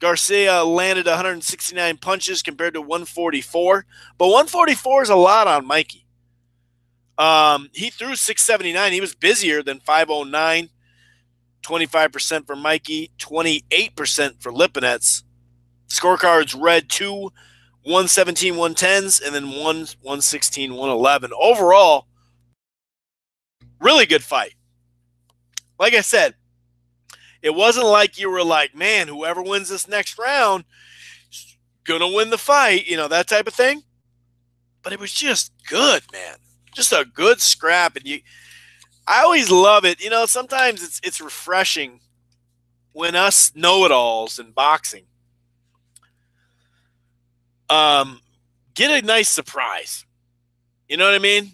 Garcia landed 169 punches compared to 144, but 144 is a lot on Mikey. He threw 679. He was busier than 509. 25% for Mikey, 28% for Lipinets. Scorecards read 2 117 110s and then 1 116 111. Overall, really good fight. Like I said, it wasn't like you were like, man, whoever wins this next round is going to win the fight, that type of thing. But it was just good, man. Just a good scrap. And I always love it. Sometimes it's refreshing when us know-it-alls in boxing get a nice surprise. You know what I mean?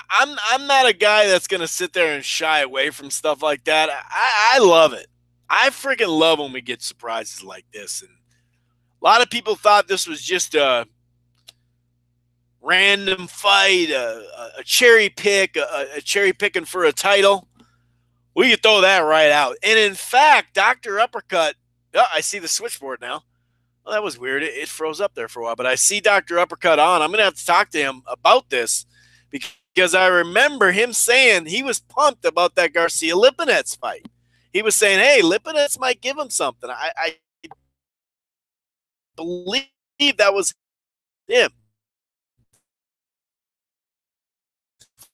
I'm not a guy that's going to sit there and shy away from stuff like that. I love it. I freaking love when we get surprises like this. And a lot of people thought this was just a random fight, a cherry pick, a cherry picking for a title. We could throw that right out. And in fact, Dr. Uppercut, oh, I see the switchboard now. Well, that was weird. It froze up there for a while, but I see Dr. Uppercut on. I'm going to have to talk to him about this because I remember him saying he was pumped about that Garcia Lipinets fight. He was saying, hey, Lipinets might give him something. I believe that was him.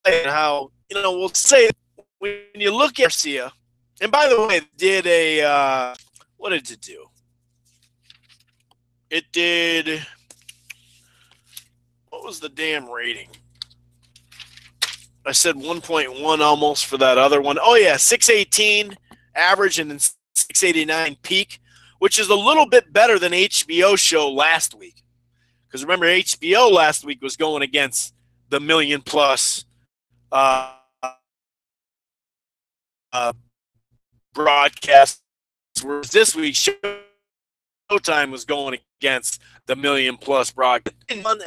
And how, we'll say when you look at Garcia, and by the way, did a, what did it do? It did, what was the damn rating? I said 1.1 almost for that other one. Oh, yeah, 618 average and then 689 peak, which is a little bit better than HBO show last week. Because remember, HBO last week was going against the million plus broadcast, whereas this week Showtime was going against the million plus broadcast.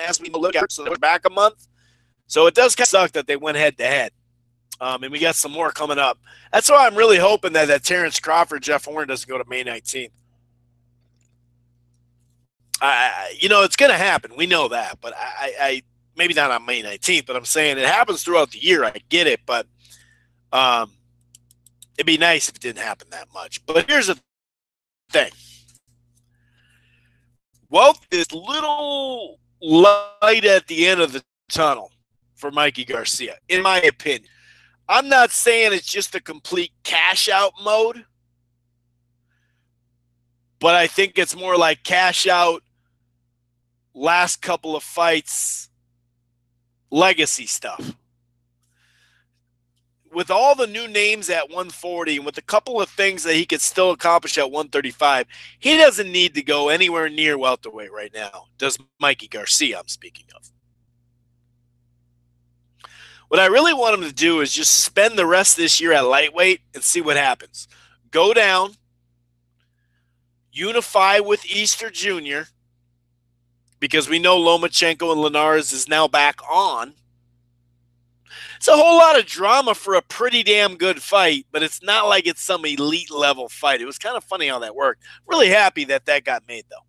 As we look at, so they're back a month. So it does kind of suck that they went head to head. And we got some more coming up. That's why I'm really hoping that Terrence Crawford, Jeff Horn doesn't go to May 19th. It's going to happen. We know that. But I maybe not on May 19th, but I'm saying it happens throughout the year. I get it. But it'd be nice if it didn't happen that much. But here's the thing. Well, this little light at the end of the tunnel for Mikey Garcia, in my opinion. I'm not saying it's just a complete cash out mode, but I think it's more like cash out last couple of fights legacy stuff. With all the new names at 140 and with a couple of things that he could still accomplish at 135, he doesn't need to go anywhere near welterweight right now, does Mikey Garcia I'm speaking of. What I really want him to do is just spend the rest of this year at lightweight and see what happens. Go down, unify with Easter Jr., because we know Lomachenko and Linares is now back on. It's a whole lot of drama for a pretty damn good fight, but it's not like it's some elite level fight. It was kind of funny how that worked. Really happy that got made, though.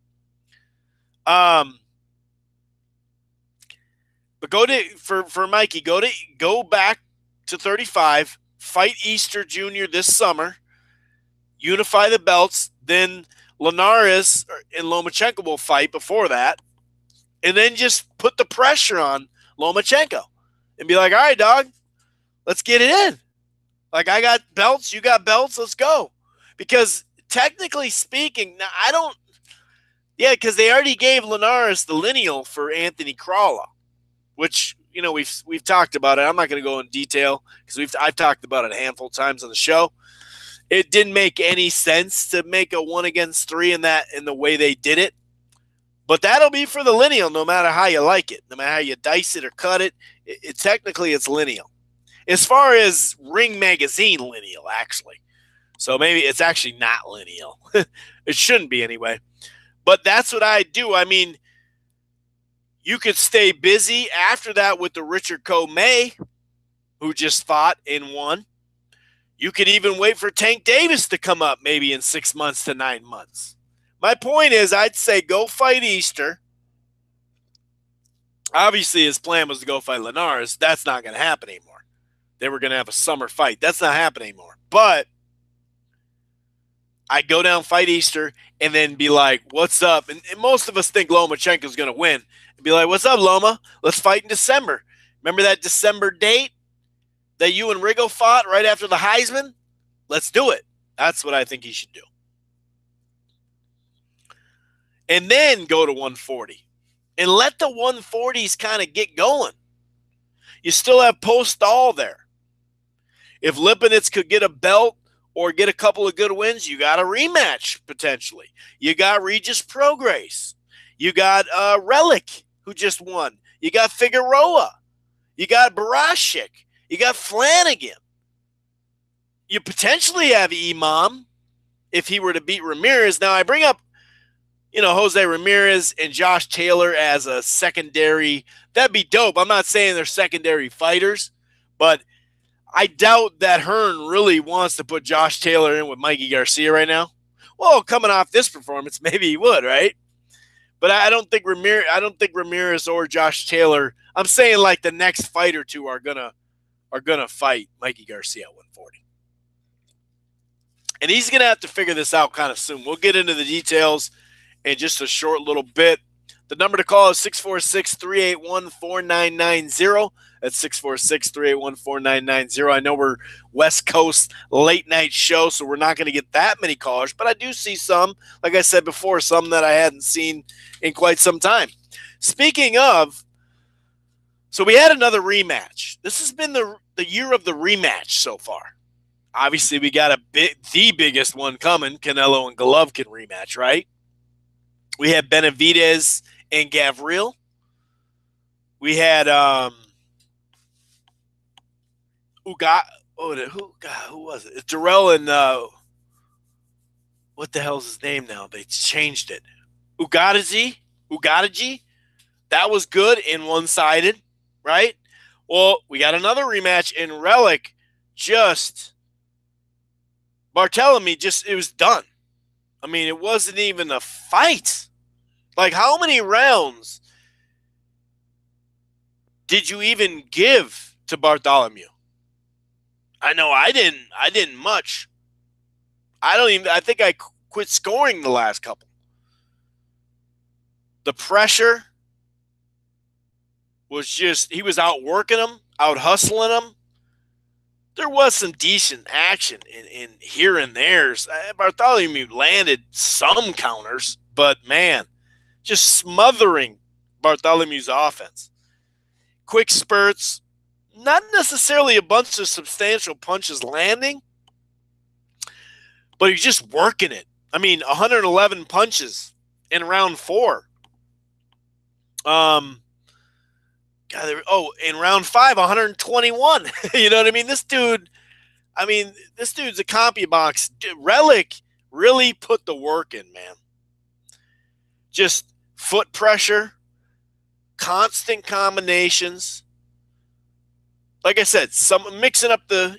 But for Mikey, go back to 35, fight Easter Jr. this summer, unify the belts, then Linares and Lomachenko will fight before that, and then just put the pressure on Lomachenko and be like, all right, dog, let's get it in. Like, I got belts, you got belts, let's go. Because technically speaking, because they already gave Linares the lineal for Anthony Crawler, which, we've talked about it. I'm not going to go in detail because I've talked about it a handful of times on the show. It didn't make any sense to make a 1 against 3 in the way they did it. But that'll be for the lineal no matter how you like it. No matter how you dice it or cut it, technically it's lineal. As far as Ring Magazine lineal, actually. So maybe it's actually not lineal. It shouldn't be anyway. But that's what I do. I mean, you could stay busy after that with the Richard May, who just fought and won. You could even wait for Tank Davis to come up maybe in 6 months to 9 months. My point is, I'd say go fight Easter. Obviously, his plan was to go fight Linares. That's not going to happen anymore. They were going to have a summer fight. That's not happening anymore. But I'd go down, fight Easter, and then be like, what's up? And most of us think Lomachenko's going to win. And be like, what's up, Loma? Let's fight in December. Remember that December date that you and Rigo fought right after the Heisman? Let's do it. That's what I think he should do. And then go to 140. And let the 140s kind of get going. You still have Postall there. If Lipinets could get a belt or get a couple of good wins, you got a rematch potentially. You got Regis Prograis. You got Relic, who just won. You got Figueroa. You got Barashik. You got Flanagan. You potentially have Imam if he were to beat Ramirez. Now, I bring up, Jose Ramirez and Josh Taylor as a secondary. That'd be dope. I'm not saying they're secondary fighters, but I doubt that Hearn really wants to put Josh Taylor in with Mikey Garcia right now. Well, coming off this performance, maybe he would, right? But I don't think Ramirez or Josh Taylor. I'm saying like the next fight or two are gonna fight Mikey Garcia at 140. And he's going to have to figure this out kind of soon. We'll get into the details in just a short little bit. The number to call is 646-381-4990. That's 646-381-4990. I know we're West Coast late night show, so we're not going to get that many callers, but I do see some, like I said before, some that I hadn't seen in quite some time. Speaking of, so we had another rematch. This has been the year of the rematch so far. Obviously, we got the biggest one coming. Canelo and Golovkin rematch, right? We had Benavidez and Gavril. We had who was it? It's Durrell and what the hell's his name now? They changed it. Ugadaji. That was good and one-sided, right? Well, we got another rematch in Relic. Barthélemy it was done. I mean, it wasn't even a fight. Like, how many rounds did you even give to Barthélemy? I know I didn't much. I think I quit scoring the last couple. The pressure was he was outworking him, out hustling him. There was some decent action in here and there. Barthélemy landed some counters, but man, just smothering Barthélemy's offense. Quick spurts, not necessarily a bunch of substantial punches landing, but he's just working it. I mean, 111 punches in round 4. In round 5, 121. You know what I mean? This dude's a CompuBox. Relic really put the work in, man. Just foot pressure, constant combinations. Like I said, mixing up the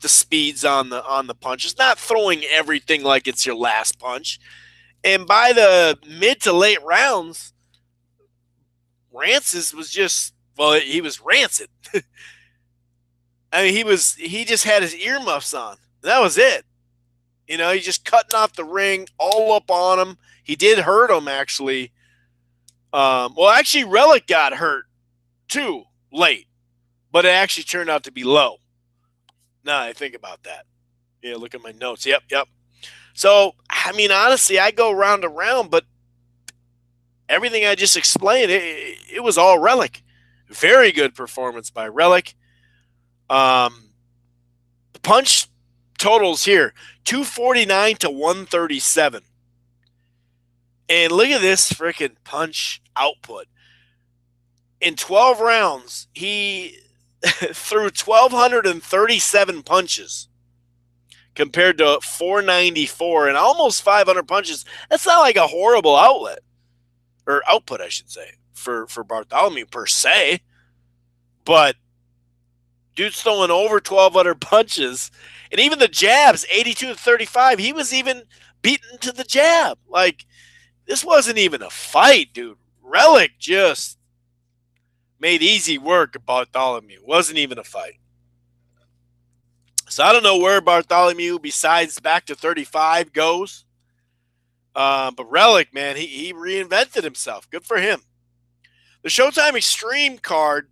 speeds on the punches, not throwing everything like it's your last punch. And by the mid to late rounds, Rancis was he was rancid. I mean, he just had his earmuffs on. That was it. You know, he's just cutting off the ring, all up on him. He did hurt him, actually. Actually, Relic got hurt, too, late. But it actually turned out to be low. Now I think about that. Yeah, look at my notes. Yep. So, I mean, honestly, I go round to round, but everything I just explained, it was all Relic. Very good performance by Relic. The punch totals here, 249 to 137. And look at this freaking punch output. In 12 rounds, he threw 1,237 punches compared to 494 and almost 500 punches. That's not like a horrible output, I should say, for Barthélemy per se. But dude's throwing over 1,200 punches. And even the jabs, 82 to 35, he was even beaten to the jab. Like, this wasn't even a fight, dude. Relic just made easy work of Barthélemy. It wasn't even a fight. So I don't know where Barthélemy, besides back to 35, goes. But Relic, man, he reinvented himself. Good for him. The Showtime Extreme card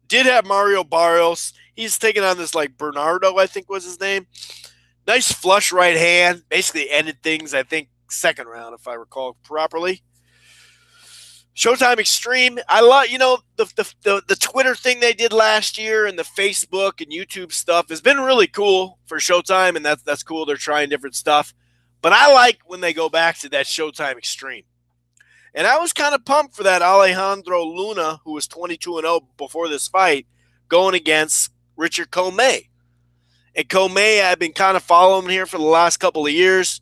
did have Mario Barrios. He's taking on this, like, Bernardo, I think was his name. Nice flush right hand. Basically ended things, I think, second round, if I recall properly. Showtime Extreme, I love, the Twitter thing they did last year and the Facebook and YouTube stuff has been really cool for Showtime, and that's cool. They're trying different stuff. But I like when they go back to that Showtime Extreme. And I was kind of pumped for that Alejandro Luna, who was 22-0 before this fight, going against Richard Comey. And Comey, I've been kind of following here for the last couple of years.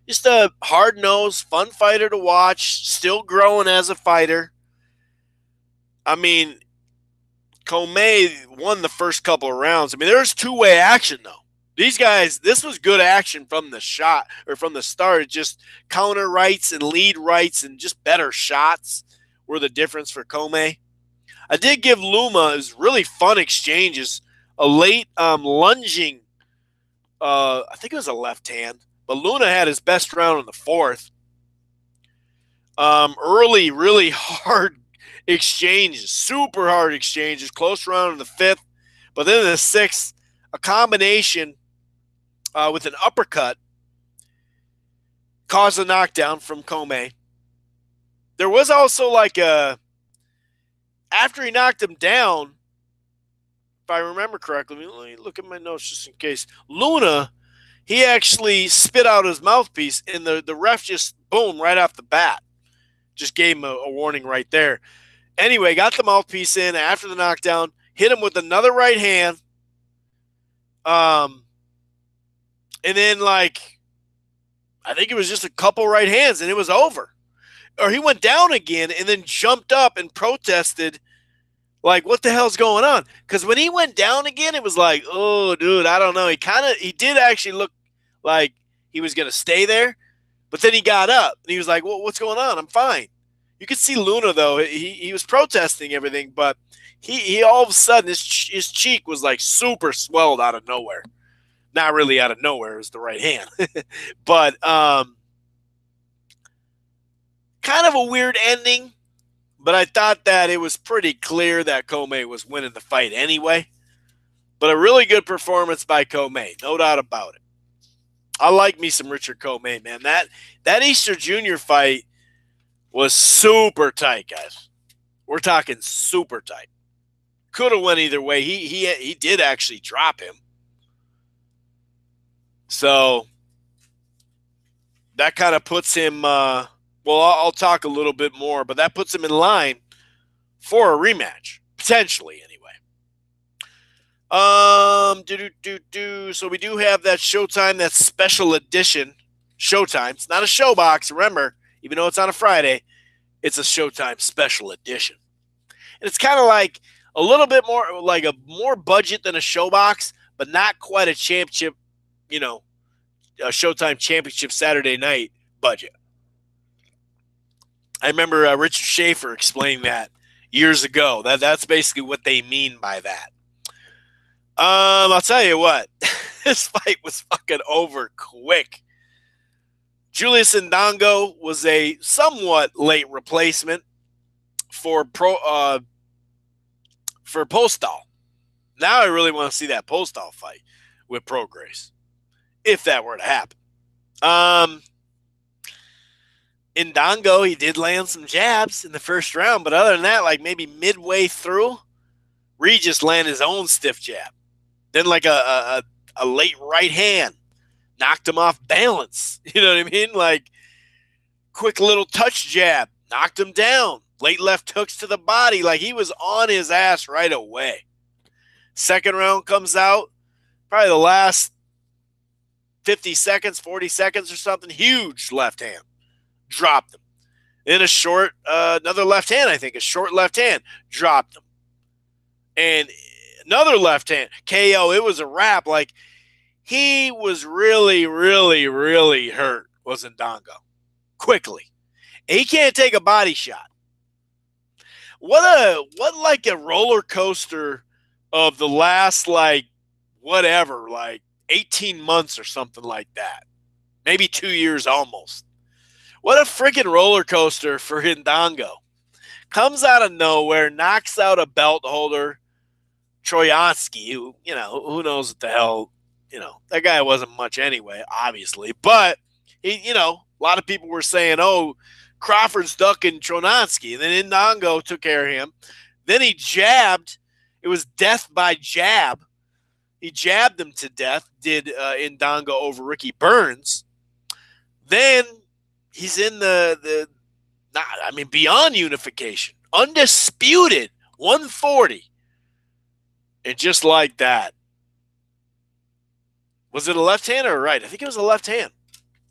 Just a hard-nosed, fun fighter to watch, still growing as a fighter. I mean, Comey won the first couple of rounds. I mean, there's two-way action, though. These guys, this was good action from the shot or from the start. Just counter rights and lead rights and just better shots were the difference for Comey. I did give Luma his really fun exchanges, a late lunging, I think it was a left hand, but Luna had his best round in the fourth. Early, really hard exchanges, super hard exchanges, close round in the fifth, but then in the sixth, a combination with an uppercut caused a knockdown from Comey. There was also like after he knocked him down, if I remember correctly, let me look at my notes just in case. Luna, he actually spit out his mouthpiece, and the ref just, boom, right off the bat. Just gave him a warning right there. Anyway, got the mouthpiece in after the knockdown, hit him with another right hand. And then, like, I think it was just a couple right hands, and it was over. Or he went down again and then jumped up and protested, like, what the hell's going on? Because when he went down again, it was like, oh, dude, I don't know. He did actually look like he was going to stay there, but then he got up, and he was like, well, what's going on? I'm fine. You could see Luna, though. He was protesting everything, but he all of a sudden, his cheek was, like, super swelled out of nowhere. Not really out of nowhere. It was the right hand. But kind of a weird ending. But I thought that it was pretty clear that Comey was winning the fight anyway. But a really good performance by Comey. No doubt about it. I like me some Richard Comey, man. That Easter Junior fight was super tight, guys. We're talking super tight. Could have went either way. He did actually drop him. So that kind of puts him, well, I'll talk a little bit more, but that puts him in line for a rematch, potentially anyway. So we do have that Showtime, that special edition Showtime. It's not a Showbox, remember, even though it's on a Friday, it's a Showtime special edition. And it's kind of like a little bit more, like a more budget than a Showbox, but not quite a championship, you know, a Showtime Championship Saturday night budget. I remember Richard Schaefer explaining that years ago. That's basically what they mean by that. I'll tell you what, this fight was fucking over quick. Julius Ndongo was a somewhat late replacement for Postol. Now I really want to see that Postol fight with Prograis, if that were to happen. Ndongo, he did land some jabs in the first round, but other than that, like maybe midway through, Regis landed his own stiff jab. Then like a late right hand knocked him off balance. You know what I mean? Like quick little touch jab, knocked him down. Late left hooks to the body. Like he was on his ass right away. Second round comes out, probably the last 50 seconds, 40 seconds or something. Huge left hand. Dropped him. Then a short, another left hand, I think. A short left hand. Dropped him. And another left hand. KO. It was a wrap. Like, he was really, really, really hurt, was Ndongo. Quickly. And he can't take a body shot. What like a roller coaster of the last, like, whatever, like 18 months or something like that. Maybe 2 years almost. What a freaking roller coaster for Ndongo. Comes out of nowhere, knocks out a belt holder, Troyansky, who, you know, who knows what the hell, you know, that guy wasn't much anyway, obviously. But, he, you know, a lot of people were saying, oh, Crawford's ducking Troyansky. And then Ndongo took care of him. Then he jabbed. It was death by jab. He jabbed him to death, did Ndongo over Ricky Burns. Then he's in beyond unification. Undisputed 140. And just like that. Was it a left hand or a right? I think it was a left hand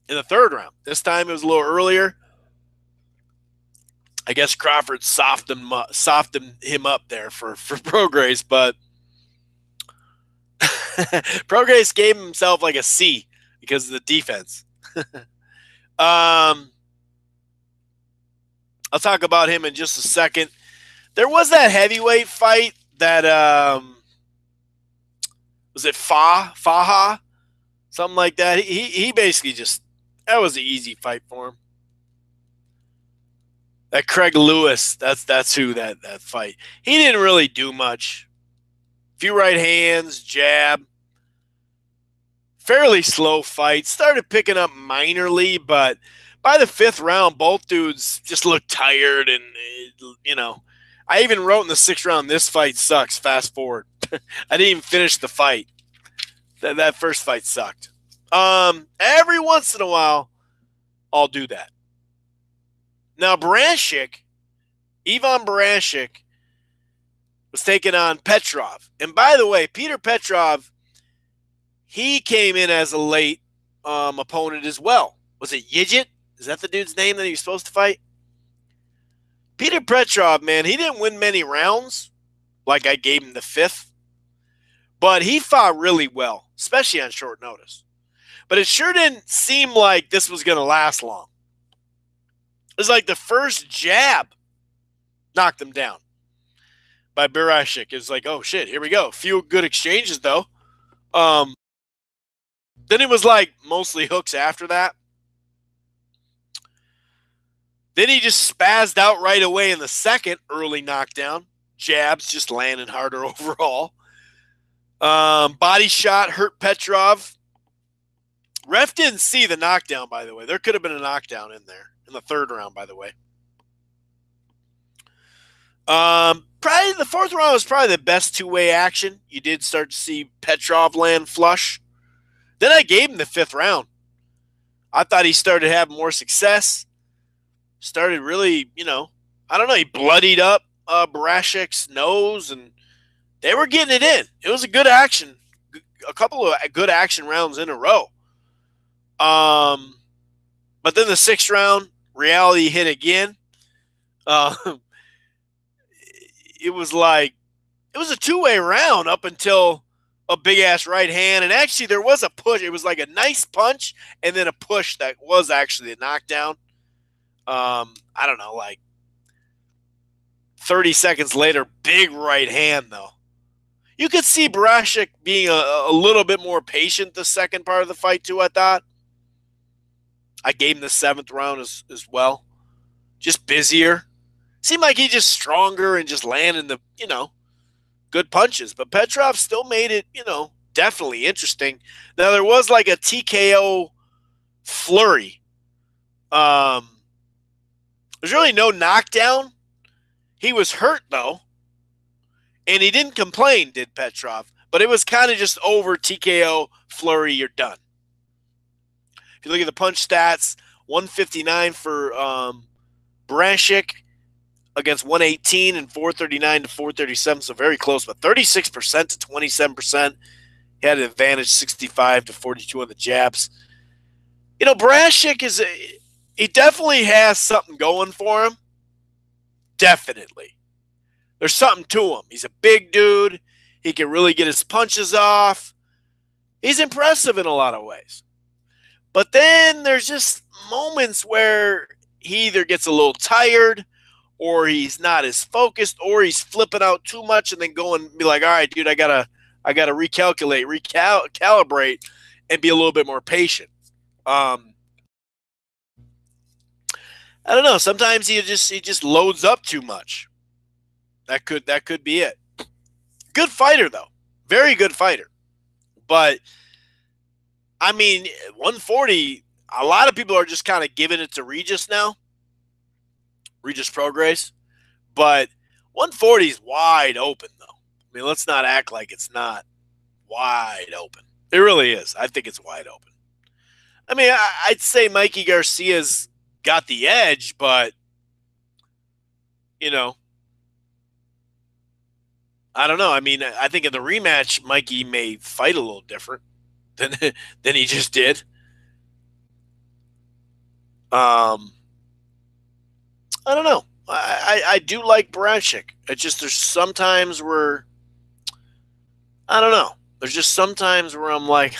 in the third round. This time it was a little earlier. I guess Crawford softened him up there for Prograis, but Prograis gave himself like a C because of the defense. I'll talk about him in just a second. There was that heavyweight fight that was it Faha, something like that. He basically just, that was an easy fight for him. That Craig Lewis, that's who that fight. He didn't really do much. Few right hands, jab. Fairly slow fight. Started picking up minorly, but by the 5th round, both dudes just looked tired. And, I even wrote in the 6th round, this fight sucks. Fast forward. I didn't even finish the fight. That first fight sucked. Every once in a while, I'll do that. Now, Ivan Baranchyk, was taking on Petrov. And by the way, Peter Petrov, he came in as a late opponent as well. Was it Yigit? Is that the dude's name that he was supposed to fight? Peter Petrov, man, he didn't win many rounds, like I gave him the 5th. But he fought really well, especially on short notice. But it sure didn't seem like this was going to last long. It was like the first jab knocked him down by Baranchyk. It was like, oh shit, here we go. A few good exchanges though. Then it was like mostly hooks after that. Then he just spazzed out right away in the second early knockdown. Jabs just landing harder overall. Body shot hurt Petrov. Ref didn't see the knockdown, by the way. There could have been a knockdown in there in the 3rd round, by the way. Probably the 4th round was probably the best two-way action. You did start to see Petrov land flush. Then I gave him the 5th round. I thought he started having more success. Started really, I don't know, he bloodied up Barancyk's nose, and they were getting it in. It was a good action. A couple of good action rounds in a row. But then the 6th round, reality hit again. It was a two-way round up until a big-ass right hand. And actually, there was a push. It was like a nice punch and then a push that was actually a knockdown. I don't know, like 30 seconds later, big right hand, though. You could see Baranchyk being a little bit more patient the second part of the fight, too, I thought. I gave him the 7th round as well. Just busier. Seemed like he just stronger and just landing the, good punches. But Petrov still made it, definitely interesting. Now, there was like a TKO flurry. There's really no knockdown. He was hurt, though. And he didn't complain, did Petrov. But it was kind of just over TKO flurry, you're done. If you look at the punch stats, 159 for Baranchyk against 118 and 439 to 437, so very close, but 36% to 27%. He had an advantage 65 to 42 on the jabs. Baranchyk he definitely has something going for him. Definitely. There's something to him. He's a big dude. He can really get his punches off. He's impressive in a lot of ways. But then there's just moments where he either gets a little tired or he's not as focused or he's flipping out too much and then go and be like, all right, dude, I gotta recalibrate and be a little bit more patient. I don't know. Sometimes he just loads up too much. That could be it. Good fighter, though. Very good fighter. But, 140, a lot of people are just kind of giving it to Regis now. Regis Prograis. But 140 is wide open, though. Let's not act like it's not wide open. It really is. I think it's wide open. I'd say Mikey Garcia's got the edge, but, I don't know. I think in the rematch, Mikey may fight a little different than he just did. I don't know. I do like Barashik. It's just there's sometimes where, I don't know. There's just sometimes where I'm like,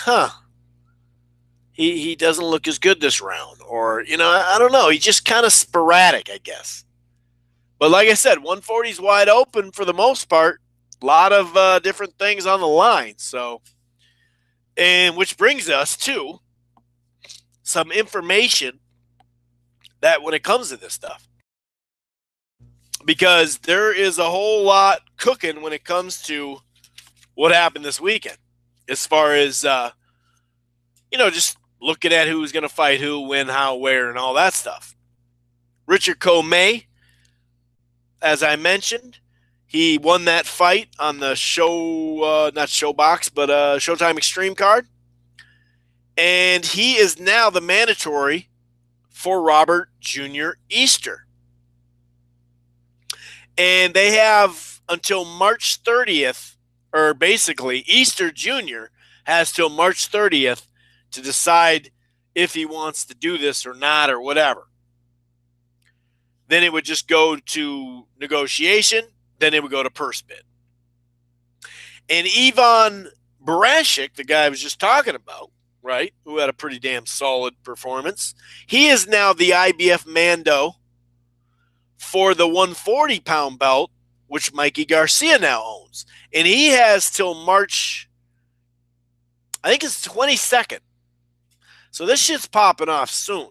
he doesn't look as good this round. Or, I don't know. He's just kind of sporadic, I guess. But like I said, 140 is wide open for the most part. A lot of different things on the line. So, and which brings us to some information that when it comes to this stuff, because there is a whole lot cooking when it comes to what happened this weekend, as far as just looking at who's going to fight who, when, how, where, and all that stuff. Richard Comey, as I mentioned, he won that fight on the show, not Showbox, but Showtime Extreme card. And he is now the mandatory for Robert Jr. Easter. And they have until March 30th, or basically Easter Jr. has till March 30th to decide if he wants to do this or not or whatever. Then it would just go to negotiation. Then it would go to purse bid. And Ivan Barashik, the guy I was just talking about, right, who had a pretty damn solid performance, he is now the IBF Mando for the 140-pound belt, which Mikey Garcia now owns. And he has till March, I think it's 22nd. So this shit's popping off soon.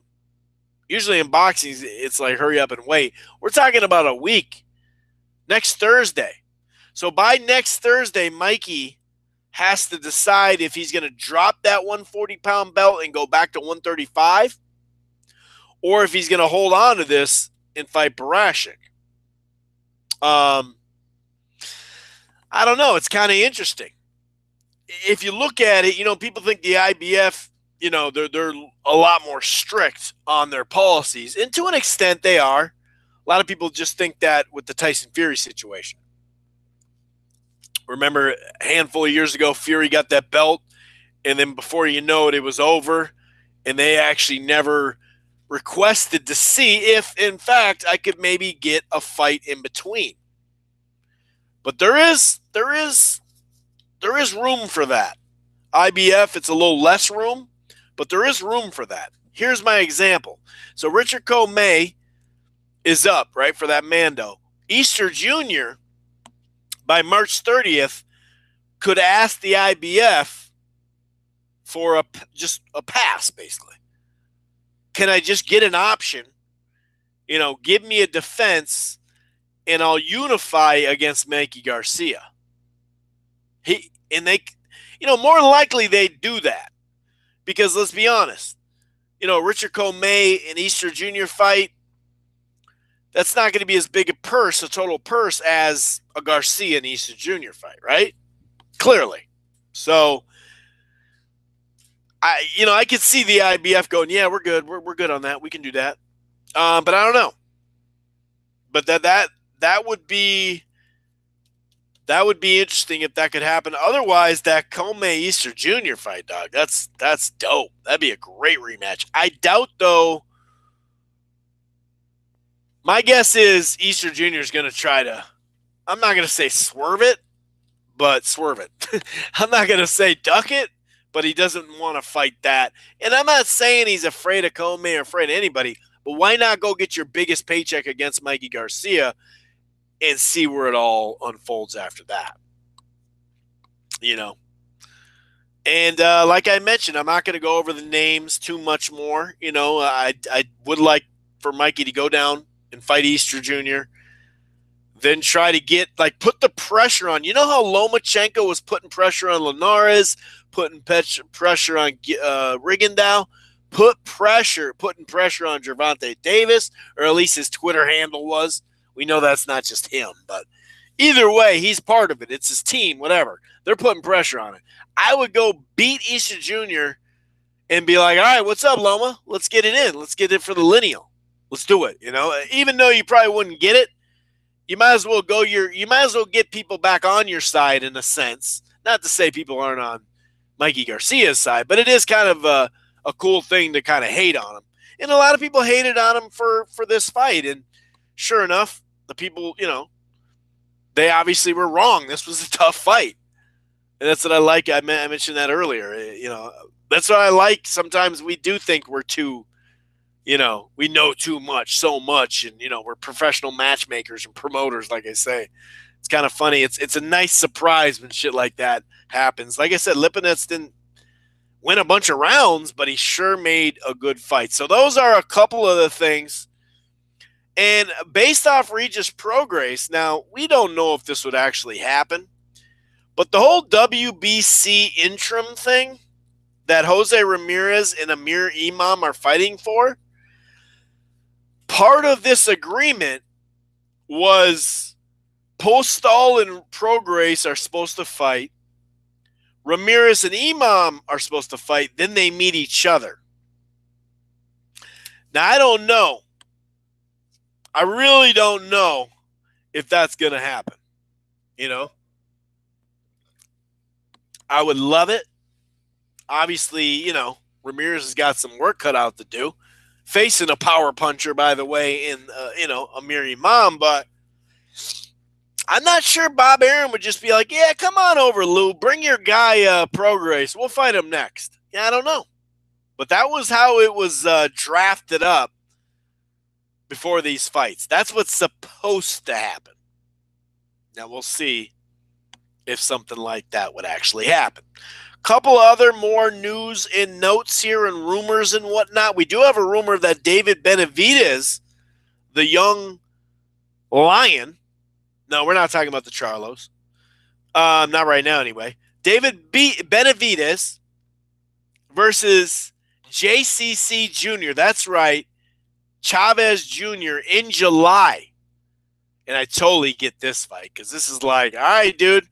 Usually in boxing, it's like hurry up and wait. We're talking about a week. Next Thursday. So by next Thursday, Mikey has to decide if he's going to drop that 140-pound belt and go back to 135, or if he's going to hold on to this and fight Barashik. I don't know. It's kind of interesting. If you look at it, people think the IBF, they're a lot more strict on their policies. And to an extent, they are. A lot of people just think that with the Tyson Fury situation. Remember, a handful of years ago, Fury got that belt, and then before you know it, it was over, and they actually never requested to see if, in fact, I could maybe get a fight in between. But there is room for that. IBF, it's a little less room, but there is room for that. Here's my example. So Richard Comey is up, right, for that Mando. Easter Jr., by March 30th, could ask the IBF for just a pass, basically. Can I just get an option? Give me a defense, and I'll unify against Mikey Garcia. More than likely they'd do that. Because let's be honest, Richard Comey and Easter Jr. fight, that's not going to be as big a total purse, as a Garcia and Easter Jr. fight, right? Clearly. So, I could see the IBF going, yeah, we're good. We're good on that. We can do that. But I don't know. But that would be interesting if that could happen. Otherwise, that Comey Easter Jr. fight, dog, that's dope. That'd be a great rematch. I doubt, though. My guess is Easter Jr. is going to try to, I'm not going to say swerve it, but swerve it. I'm not going to say duck it, but he doesn't want to fight that. And I'm not saying he's afraid of Comey or afraid of anybody, but why not go get your biggest paycheck against Mikey Garcia and see where it all unfolds after that? And like I mentioned, I'm not going to go over the names too much more. I would like for Mikey to go down and fight Easter Jr., then try to put the pressure on. You know how Lomachenko was putting pressure on Linares, putting pressure on Rigondeaux? Putting pressure on Gervonta Davis, or at least his Twitter handle was. We know that's not just him, but either way, he's part of it. It's his team, whatever. They're putting pressure on it. I would go beat Easter Jr. and be like, all right, what's up, Loma? Let's get it in. Let's get it for the lineal. Let's do it. Even though you probably wouldn't get it, you might as well get people back on your side in a sense. Not to say people aren't on Mikey Garcia's side, but it is kind of a cool thing to kind of hate on him. And a lot of people hated on him for this fight. And sure enough, the people, they obviously were wrong. This was a tough fight. And that's what I like. I mentioned that earlier. That's what I like. Sometimes we do think we're too, we know too much, so much. And, we're professional matchmakers and promoters, like I say. It's kind of funny. It's a nice surprise when shit like that happens. Like I said, Lipinets didn't win a bunch of rounds, but he sure made a good fight. So those are a couple of the things. And based off Regis Prograis, now we don't know if this would actually happen, but the whole WBC interim thing that Jose Ramirez and Amir Imam are fighting for, part of this agreement was Postol and Prograis are supposed to fight. Ramirez and Imam are supposed to fight. Then they meet each other. Now, I don't know. I really don't know if that's going to happen. I would love it. Obviously, Ramirez has got some work cut out to do. Facing a power puncher, by the way, in, Amir Imam, but I'm not sure Bob Arum would just be like, yeah, come on over, Lou. Bring your guy, Prograis. We'll fight him next. Yeah, I don't know. But that was how it was drafted up before these fights. That's what's supposed to happen. Now, we'll see if something like that would actually happen. Couple other more news and notes here and rumors and whatnot. We do have a rumor that David Benavidez, the young lion, no, we're not talking about the Charlos. Not right now, anyway. David Benavidez versus JCC Jr. That's right, Chavez Jr. in July. And I totally get this fight because this is like, all right, dude,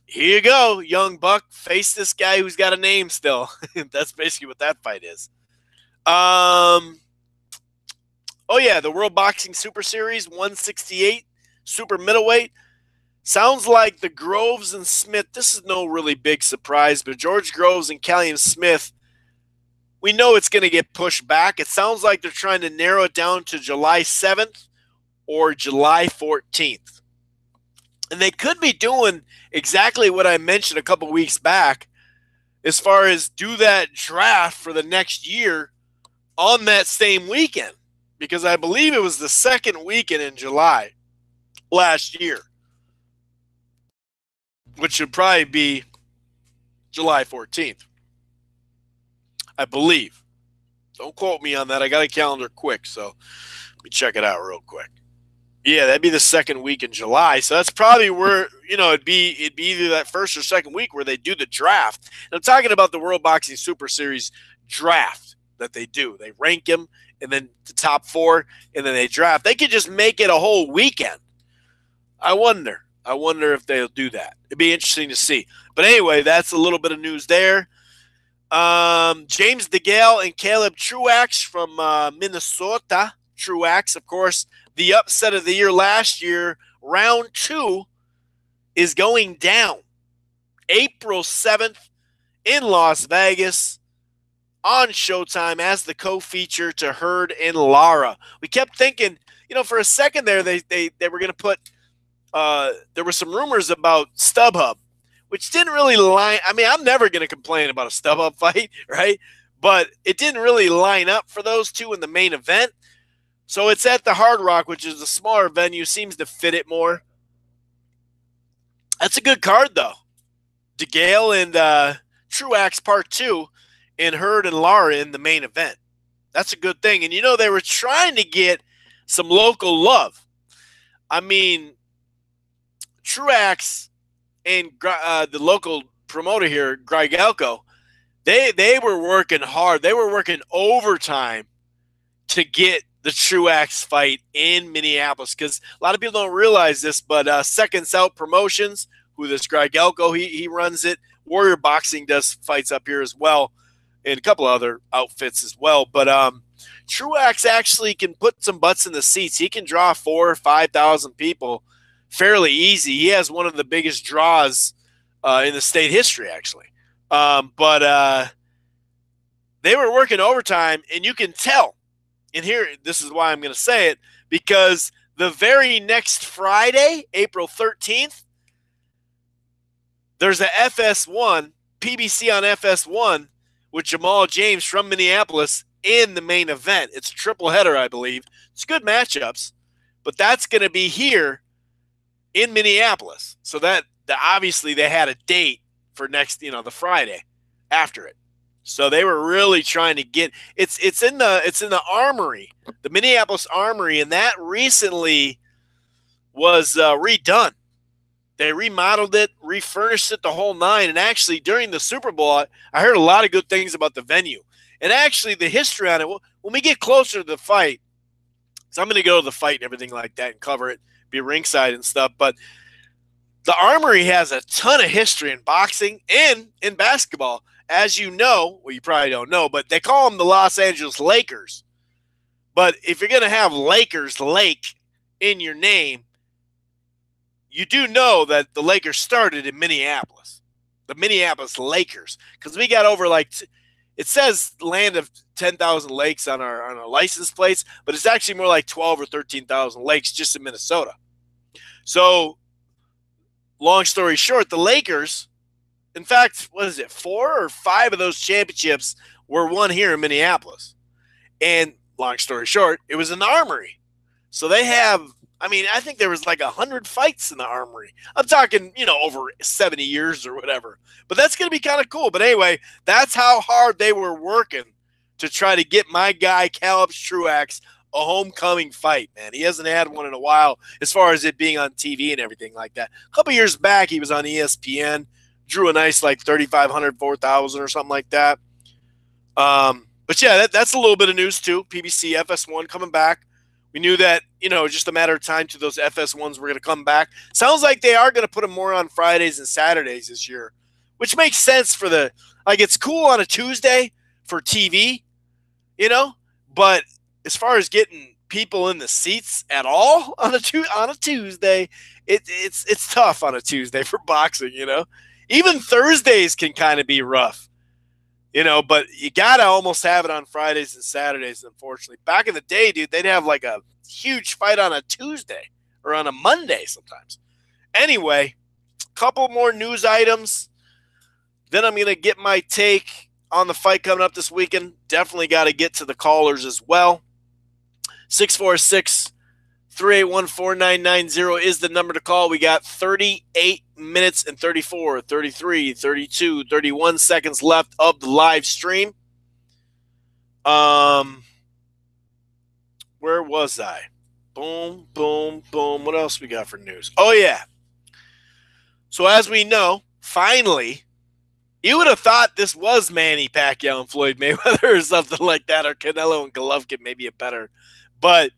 here you go, young buck. Face this guy who's got a name still. That's basically what that fight is. Oh, yeah, the World Boxing Super Series 168. Super middleweight. Sounds like the Groves and Smith. This is no really big surprise, but George Groves and Callian Smith, we know it's going to get pushed back. It sounds like they're trying to narrow it down to July 7th or July 14th. And they could be doing exactly what I mentioned a couple weeks back as far as do that draft for the next year on that same weekend, because I believe it was the second weekend in July last year, which should probably be July 14th, I believe. Don't quote me on that. I got a calendar quick, so let me check it out real quick. Yeah, that'd be the second week in July. So that's probably where, it'd be either that first or second week where they do the draft. And I'm talking about the World Boxing Super Series draft that they do. They rank them, and then the top four, and then they draft. They could just make it a whole weekend. I wonder if they'll do that. It'd be interesting to see. But anyway, that's a little bit of news there. James DeGale and Caleb Truax from Minnesota. Truax, of course, the upset of the year last year, round 2, is going down April 7th in Las Vegas on Showtime as the co-feature to Hurd and Lara. We kept thinking, for a second there, they were going to put, there were some rumors about StubHub, which didn't really line. I mean, I'm never going to complain about a StubHub fight, right? But it didn't really line up for those two in the main event. So it's at the Hard Rock, which is a smaller venue, seems to fit it more. That's a good card, though. DeGale and Truax Part 2 and Hurd and Lara in the main event. That's a good thing. And, they were trying to get some local love. I mean, Truax and the local promoter here, Grigalko, they were working hard. They were working overtime to get the Truax fight in Minneapolis, because a lot of people don't realize this, but Seconds Out Promotions, who this Grigalko, he runs it. Warrior Boxing does fights up here as well, and a couple other outfits as well. But Truax actually can put some butts in the seats. He can draw 4,000 or 5,000 people fairly easy. He has one of the biggest draws in the state history, actually. But they were working overtime, and you can tell. And here, this is why I'm going to say it. because the very next Friday, April 13th, there's a FS1, PBC on FS1 with Jamal James from Minneapolis in the main event. It's a triple header, I believe. It's good matchups, but that's going to be here in Minneapolis. So that obviously they had a date for next, the Friday after it. So they were really trying to get it's in the Armory, the Minneapolis Armory, and that recently was redone. They remodeled it, refurnished it, the whole nine. And actually, during the Super Bowl, I heard a lot of good things about the venue. And actually, the history on it, when we get closer to the fight, so I'm going to go to the fight and everything like that and cover it, be ringside and stuff. But the Armory has a ton of history in boxing and in basketball. As you know, well, you probably don't know, but they call them the Los Angeles Lakers. But if you're going to have Lakers Lake in your name, you do know that the Lakers started in Minneapolis, the Minneapolis Lakers, because we got over it says land of 10,000 lakes on our license plates, but it's actually more like 12 or 13,000 lakes just in Minnesota. So, long story short, the Lakers, in fact, 4 or 5 of those championships were won here in Minneapolis. And long story short, it was in the Armory. So they have, I think there was 100 fights in the Armory. I'm talking, over 70 years or whatever. But that's going to be kind of cool. But anyway, that's how hard they were working to try to get my guy, Caleb Truax, a homecoming fight, man. He hasn't had one in a while as far as it being on TV and everything like that. A couple years back, he was on ESPN, drew a nice 3,500, 4,000 or something like that. But yeah, that's a little bit of news too. PBC FS1 coming back. We knew that, just a matter of time to those FS1s were going to come back. Sounds like they are going to put them more on Fridays and Saturdays this year, which makes sense for it's cool on a Tuesday for TV, but as far as getting people in the seats at all on a Tuesday, it's tough on a Tuesday for boxing, Even Thursdays can kind of be rough. But you got to almost have it on Fridays and Saturdays, unfortunately. Back in the day, dude, they'd have a huge fight on a Tuesday or on a Monday sometimes. Anyway, a couple more news items. Then I'm going to get my take on the fight coming up this weekend. Definitely got to get to the callers as well. 646 381-4990 is the number to call. We got 38 minutes and 34, 33, 32, 31 seconds left of the live stream. Where was I? Boom, boom, boom. What else we got for news? Oh, yeah. So as we know, finally, you would have thought this was Manny Pacquiao and Floyd Mayweather or something like that, or Canelo and Golovkin, maybe a better. But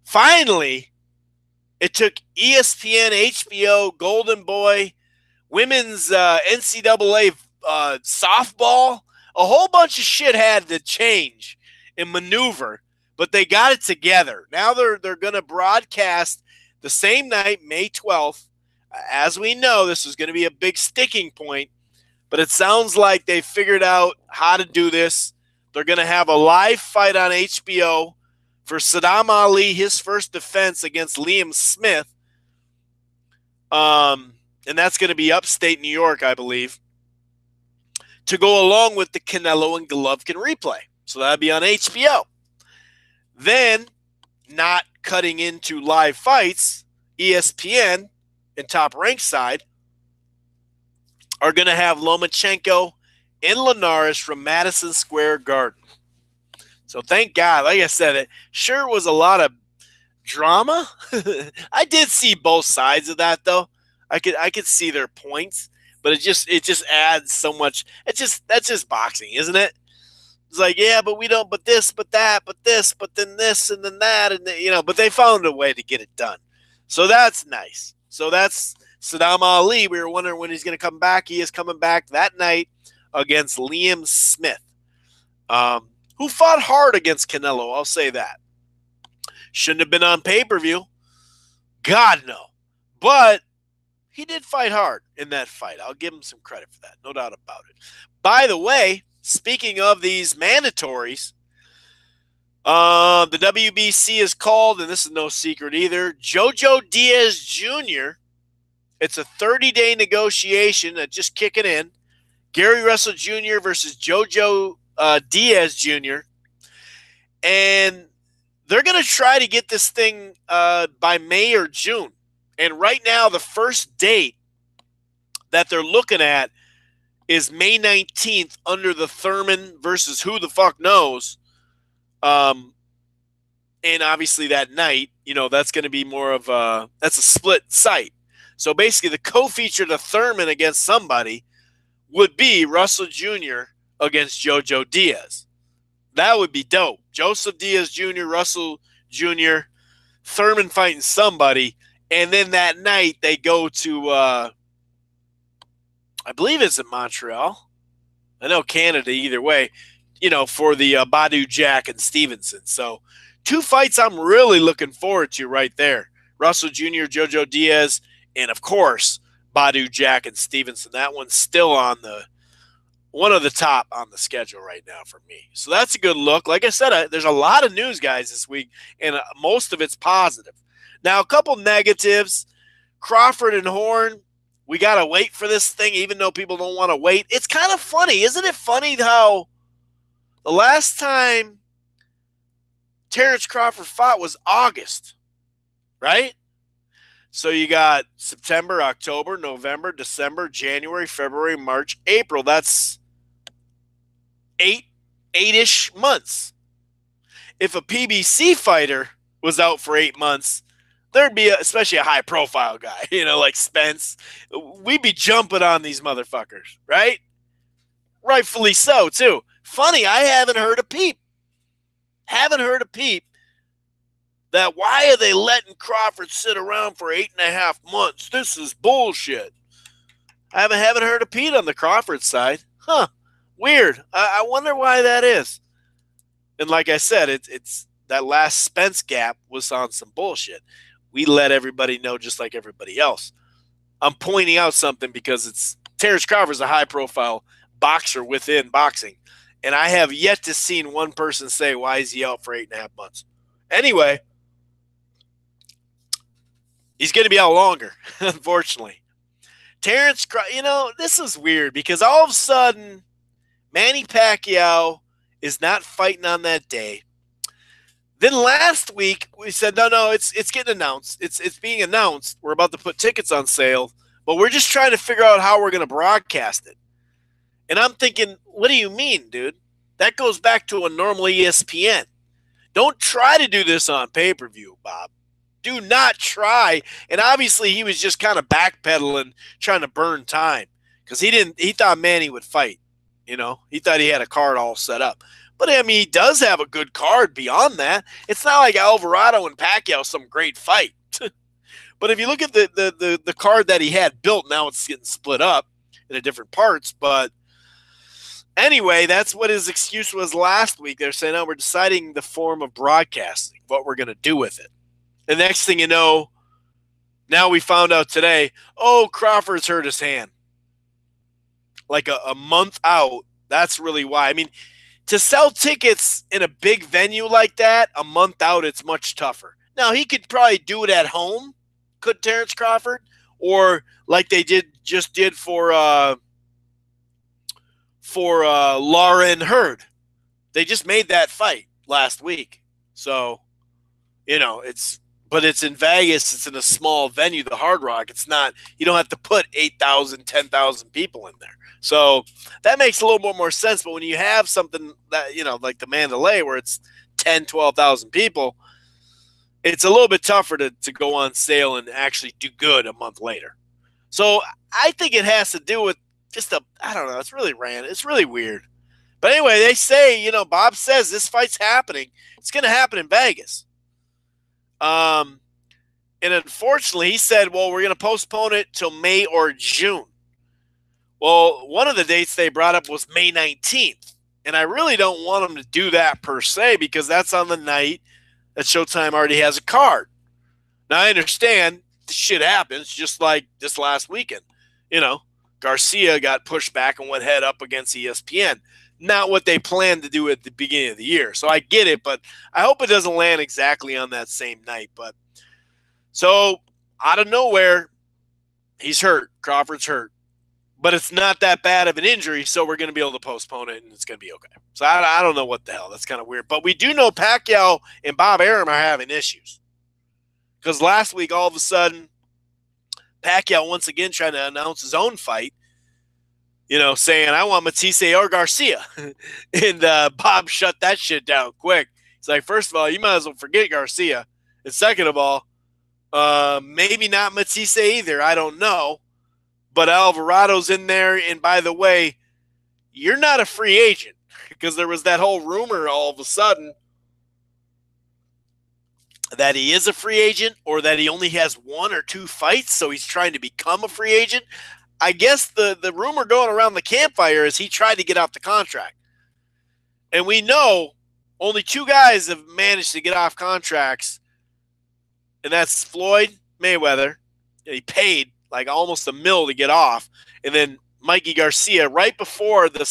finally, it took ESPN, HBO, Golden Boy, women's NCAA softball. A whole bunch of shit had to change and maneuver, but they got it together. Now they're going to broadcast the same night, May 12th. As we know, this is going to be a big sticking point, but it sounds like they figured out how to do this. They're going to have a live fight on HBO for Saddam Ali, his first defense against Liam Smith. And that's going to be upstate New York, I believe, to go along with the Canelo and Golovkin replay. So that'll be on HBO. Then, not cutting into live fights, ESPN and Top Rank side are going to have Lomachenko and Linares from Madison Square Garden. So thank God. Like I said, it sure was a lot of drama. I did see both sides of that, though. I could see their points, but it just adds so much. That's just boxing, isn't it? It's like, yeah, but we don't, but this, but that, but this, but then this, and then that, and but they found a way to get it done. So that's nice. So that's Saddam Ali. We were wondering when he's going to come back. He is coming back that night against Liam Smith, who fought hard against Canelo. I'll say that. Shouldn't have been on pay-per-view. God, no. But he did fight hard in that fight. I'll give him some credit for that. No doubt about it. By the way, speaking of these mandatories, The WBC is called, and this is no secret either, Jojo Diaz Jr. It's a 30-day negotiation that's just kicking in. Gary Russell Jr. versus Jojo Diaz Jr. And they're going to try to get this thing by May or June. And right now, the first date that they're looking at is May 19th under the Thurman versus who the fuck knows. And obviously that night, that's going to be more of that's a split site. So basically the co-feature to Thurman against somebody would be Russell Jr. against Jojo Diaz. That would be dope. Joseph Diaz Jr., Russell Jr., Thurman fighting somebody. And then that night they go to, I believe it's in Montreal. I know Canada either way, for the Badu Jack and Stevenson. So 2 fights I'm really looking forward to right there. Russell Jr., Jojo Diaz, and of course, Badu Jack and Stevenson. That one's still on one of the top on the schedule right now for me. So that's a good look. Like I said, there's a lot of news, guys, this week, and most of it's positive. Now, a couple negatives. Crawford and Horn, we got to wait for this thing, even though people don't want to wait. It's kind of funny. Isn't it funny how the last time Terrence Crawford fought was August, right? So you got September, October, November, December, January, February, March, April. That's eight-ish months. If a PBC fighter was out for 8 months, there'd be especially a high-profile guy, like Spence. We'd be jumping on these motherfuckers, right? Rightfully so, too. Funny, I haven't heard a peep. That why are they letting Crawford sit around for 8.5 months? This is bullshit. I haven't heard a peep on the Crawford side. Huh. Weird. I wonder why that is. And like I said, it's that last Spence gap was on some bullshit. We let everybody know just like everybody else. I'm pointing out something because it's Terrence Crawford's a high-profile boxer within boxing. And I have yet to see one person say, why is he out for 8.5 months? Anyway, he's going to be out longer, unfortunately. Terrence, this is weird because all of a sudden, Manny Pacquiao is not fighting on that day. Then last week, we said, no, it's getting announced. It's being announced. We're about to put tickets on sale, but we're just trying to figure out how we're going to broadcast it. And I'm thinking, what do you mean, dude? That goes back to a normal ESPN. Don't try to do this on pay-per-view, Bob. Do not try. And obviously he was just kind of backpedaling, trying to burn time because he thought Manny would fight. He thought he had a card all set up. But I mean, he does have a good card beyond that. It's not like Alvarado and Pacquiao, some great fight. But if you look at the card that he had built, now it's getting split up into different parts. But anyway, that's what his excuse was last week. They're saying, we're deciding the form of broadcasting, what we're going to do with it. The next thing you know, now we found out today, Crawford's hurt his hand. Like a month out, that's really why. I mean, to sell tickets in a big venue like that, a month out, it's much tougher. Now, he could probably do it at home, could Terrence Crawford? Or like they did for Lara and Hurd. They just made that fight last week. So, but it's in Vegas. It's in a small venue, the Hard Rock. It's not, you don't have to put 8,000, 10,000 people in there. So that makes a little bit more sense. But when you have something that, like the Mandalay where it's 10, 12,000 people, it's a little bit tougher to go on sale and actually do good a month later. So I think it has to do with I don't know. It's really random. It's really weird. But anyway, they say, Bob says this fight's happening. It's going to happen in Vegas. And unfortunately, he said, well, we're going to postpone it till May or June. Well, one of the dates they brought up was May 19th. And I really don't want them to do that per se because that's on the night that Showtime already has a card. Now, I understand this shit happens just like this last weekend. Garcia got pushed back and went head up against ESPN. not what they planned to do at the beginning of the year. So I get it, but I hope it doesn't land exactly on that same night. But so out of nowhere, he's hurt. Crawford's hurt. But it's not that bad of an injury, so we're going to be able to postpone it, and it's going to be okay. So I don't know what the hell. That's kind of weird. But we do know Pacquiao and Bob Arum are having issues. Because last week, all of a sudden, Pacquiao once again trying to announce his own fight, saying, I want Matisse or Garcia. And Bob shut that shit down quick. He's like, first of all, you might as well forget Garcia. And second of all, maybe not Matisse either. I don't know. But Alvarado's in there. And by the way, you're not a free agent. Because there was that whole rumor all of a sudden that he is a free agent or that he only has 1 or 2 fights, so he's trying to become a free agent. I guess the rumor going around the campfire is he tried to get off the contract. And we know only 2 guys have managed to get off contracts, and that's Floyd Mayweather. He paid like almost $1 million to get off. And then Mikey Garcia, right before the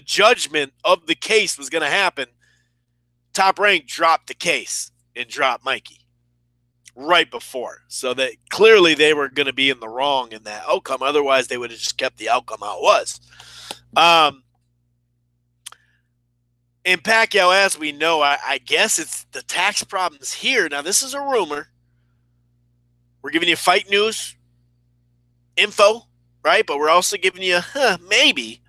judgment of the case was going to happen, Top Rank dropped the case and dropped Mikey right before. So that clearly they were going to be in the wrong in that outcome. Otherwise, they would have just kept the outcome how it was. And Pacquiao, as we know, I guess it's the tax problems here. Now, this is a rumor. We're giving you fight news, info, right? But we're also giving you, maybe.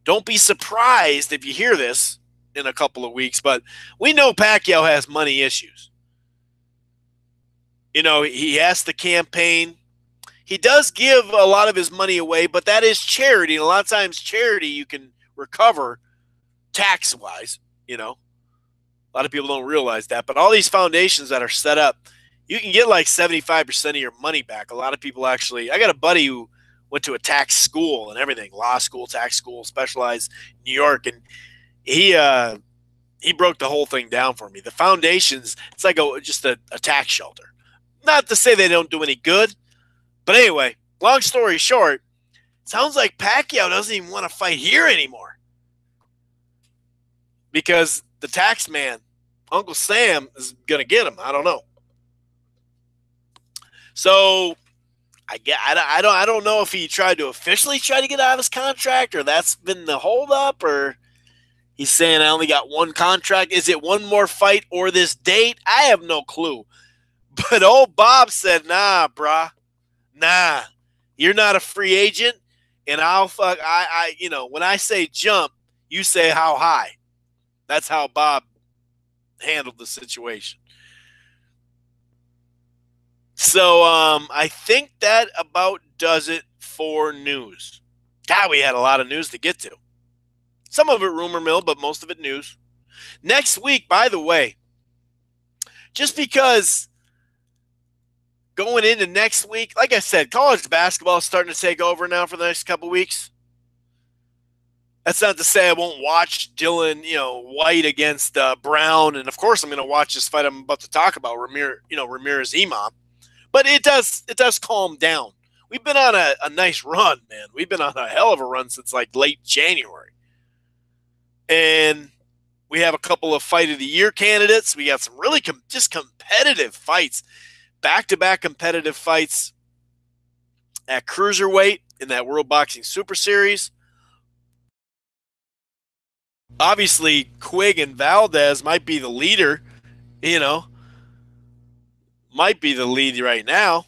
Don't be surprised if you hear this in a couple of weeks. But we know Pacquiao has money issues. He has to campaign. He does give a lot of his money away, but that is charity. And a lot of times charity you can recover tax-wise, A lot of people don't realize that. But all these foundations that are set up, you can get like 75% of your money back. A lot of people actually – I got a buddy who went to a tax school and everything, law school, tax school, specialized in New York, and he broke the whole thing down for me. The foundations, it's like just a tax shelter. Not to say they don't do any good, but anyway, long story short, sounds like Pacquiao doesn't even want to fight here anymore because the tax man, Uncle Sam, is going to get him. I don't know. So I don't know if he tried to officially try to get out of his contract or that's been the holdup or he's saying I only got 1 contract. Is it 1 more fight or this date? I have no clue. But old Bob said, nah, brah. Nah. You're not a free agent. And when I say jump, you say how high. That's how Bob handled the situation. So I think that about does it for news. God, we had a lot of news to get to. Some of it rumor mill, but most of it news. Next week, by the way, just because going into next week, like I said, college basketball is starting to take over now for the next couple weeks. That's not to say I won't watch Dylan, White against Brown, and of course I'm going to watch this fight I'm about to talk about, Ramirez Imam. But it does calm down. We've been on a nice run, man. We've been on a hell of a run since like late January. And we have a couple of Fight of the Year candidates. We got some really just competitive fights, back-to-back competitive fights at cruiserweight in that World Boxing Super Series. Obviously, Quigg and Valdez might be the leader, might be the lead right now.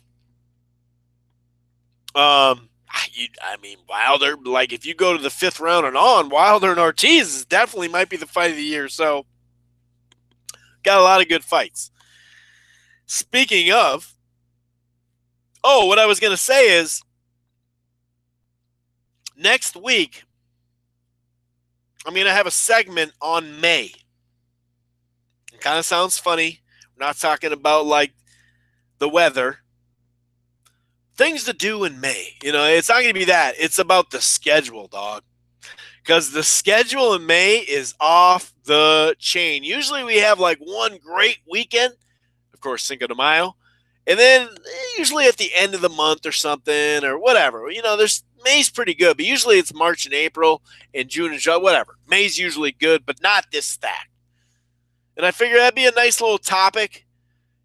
Wilder, like if you go to the 5th round and on, Wilder and Ortiz definitely might be the fight of the year. So, got a lot of good fights. Speaking of, what I was going to say is next week, I'm going to have a segment on May. It kind of sounds funny. We're not talking about like the weather. Things to do in May. It's not going to be that. It's about the schedule, dog. Because the schedule in May is off the chain. Usually we have like one great weekend. Of course, Cinco de Mayo. And then usually at the end of the month or something or whatever. There's May's pretty good, but usually it's March and April and June and July, whatever. May's usually good, but not this stack. And I figure that'd be a nice little topic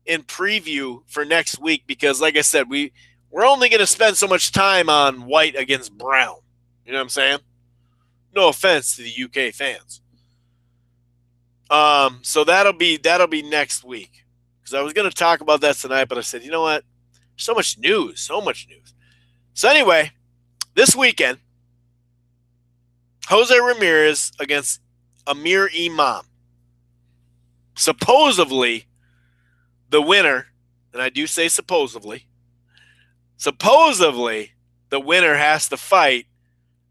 in preview for next week because, like I said, we're only going to spend so much time on white against brown. You know what I'm saying? No offense to the UK fans. So that'll be next week because I was going to talk about that tonight, but I said, you know what? So much news. So anyway, this weekend, Jose Ramirez against Amir Imam. Supposedly, the winner, and I do say supposedly, the winner has to fight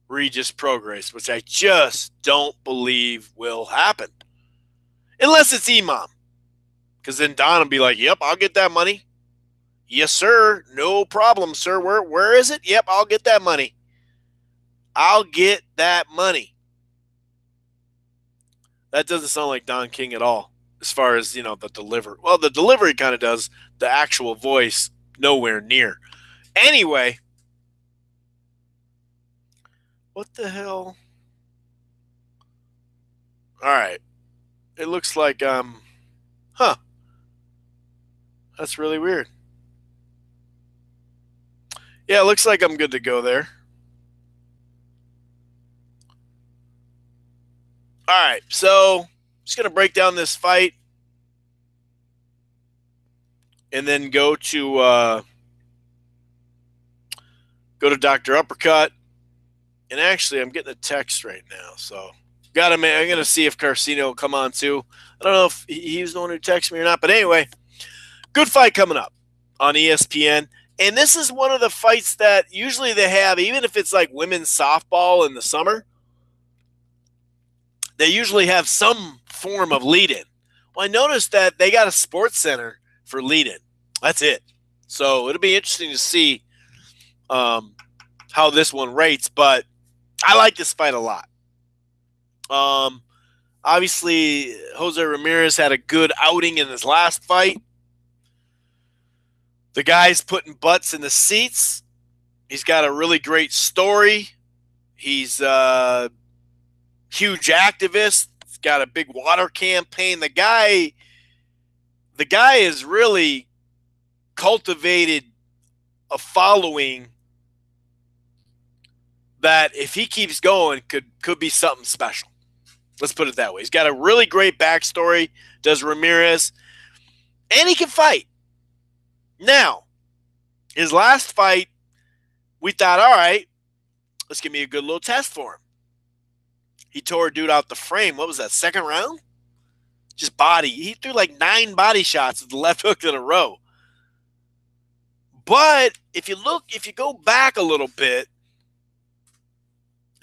Regis Prograis, which I just don't believe will happen. Unless it's Imam. Because then Don will be like, yep, I'll get that money. Yes, sir. No problem, sir. Where is it? Yep, I'll get that money. That doesn't sound like Don King at all, as far as, the delivery. Well, the delivery kind of does. The actual voice, nowhere near. Anyway, what the hell? All right. It looks like, that's really weird. Yeah, it looks like I'm good to go there. All right, so just going to break down this fight and then go to Dr. Uppercut. And actually, I'm getting a text right now, so I'm going to see if Garcia will come on too. I don't know if he was the one who texted me or not, but anyway, good fight coming up on ESPN. And this is one of the fights that usually they have, even if it's like women's softball in the summer, they usually have some form of lead-in. Well, I noticed that they got a sports center for lead-in. That's it. So it'll be interesting to see how this one rates, but I like this fight a lot. Obviously, Jose Ramirez had a good outing in his last fight. The guy's putting butts in the seats. He's got a really great story. He's a huge activist. He's got a big water campaign. The guy has really cultivated a following that, if he keeps going, could be something special. Let's put it that way. He's got a really great backstory, does Ramirez, and he can fight. Now, his last fight, we thought, all right, let's give me a good little test for him. He tore a dude out the frame. What was that, second round? Just body. He threw like 9 body shots with the left hook in a row. But if you go back a little bit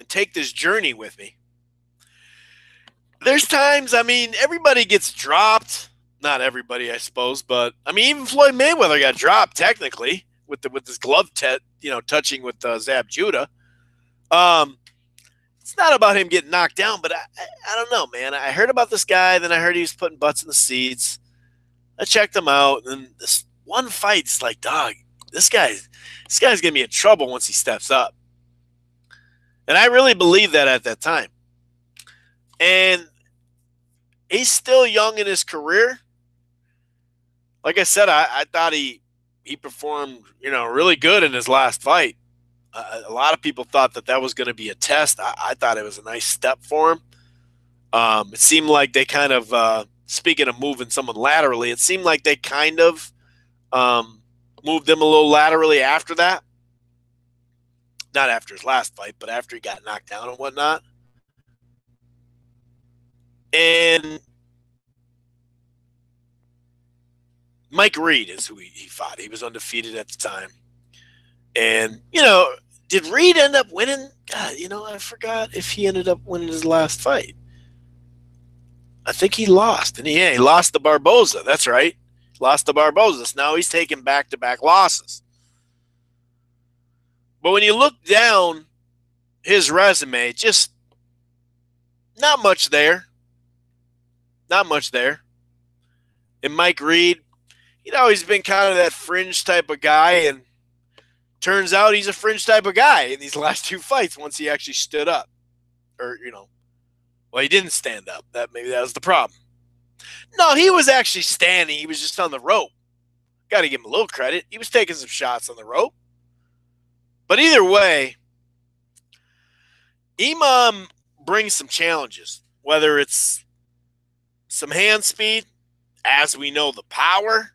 and take this journey with me, there's times, everybody gets dropped. Not everybody, I suppose, but even Floyd Mayweather got dropped technically with this glove touching with Zab Judah. It's not about him getting knocked down, but I don't know, man. I heard about this guy, then I heard he was putting butts in the seats. I checked him out, and this one fight's like, dog, this guy's gonna be in trouble once he steps up. And I really believed that at that time. And he's still young in his career. Like I said, I thought he performed, really good in his last fight. A lot of people thought that was going to be a test. I thought it was a nice step for him. It seemed like they kind of, speaking of moving someone laterally, it seemed like they kind of moved him a little laterally after that. Not after his last fight, but after he got knocked down and whatnot. And Mike Reed is who he fought. He was undefeated at the time. And, did Reed end up winning? God, I forgot if he ended up winning his last fight. I think he lost. And he lost to Barboza. That's right. Lost to Barboza. So now he's taking back-to-back losses. But when you look down his resume, just not much there. Not much there. And Mike Reed, he'd always been kind of that fringe type of guy. And Turns out he's a fringe type of guy in these last two fights once he actually stood up. Or, well, he didn't stand up. Maybe that was the problem. No, he was actually standing. He was just on the rope. Got to give him a little credit. He was taking some shots on the rope. But either way, Imam brings some challenges, whether it's some hand speed, as we know, the power,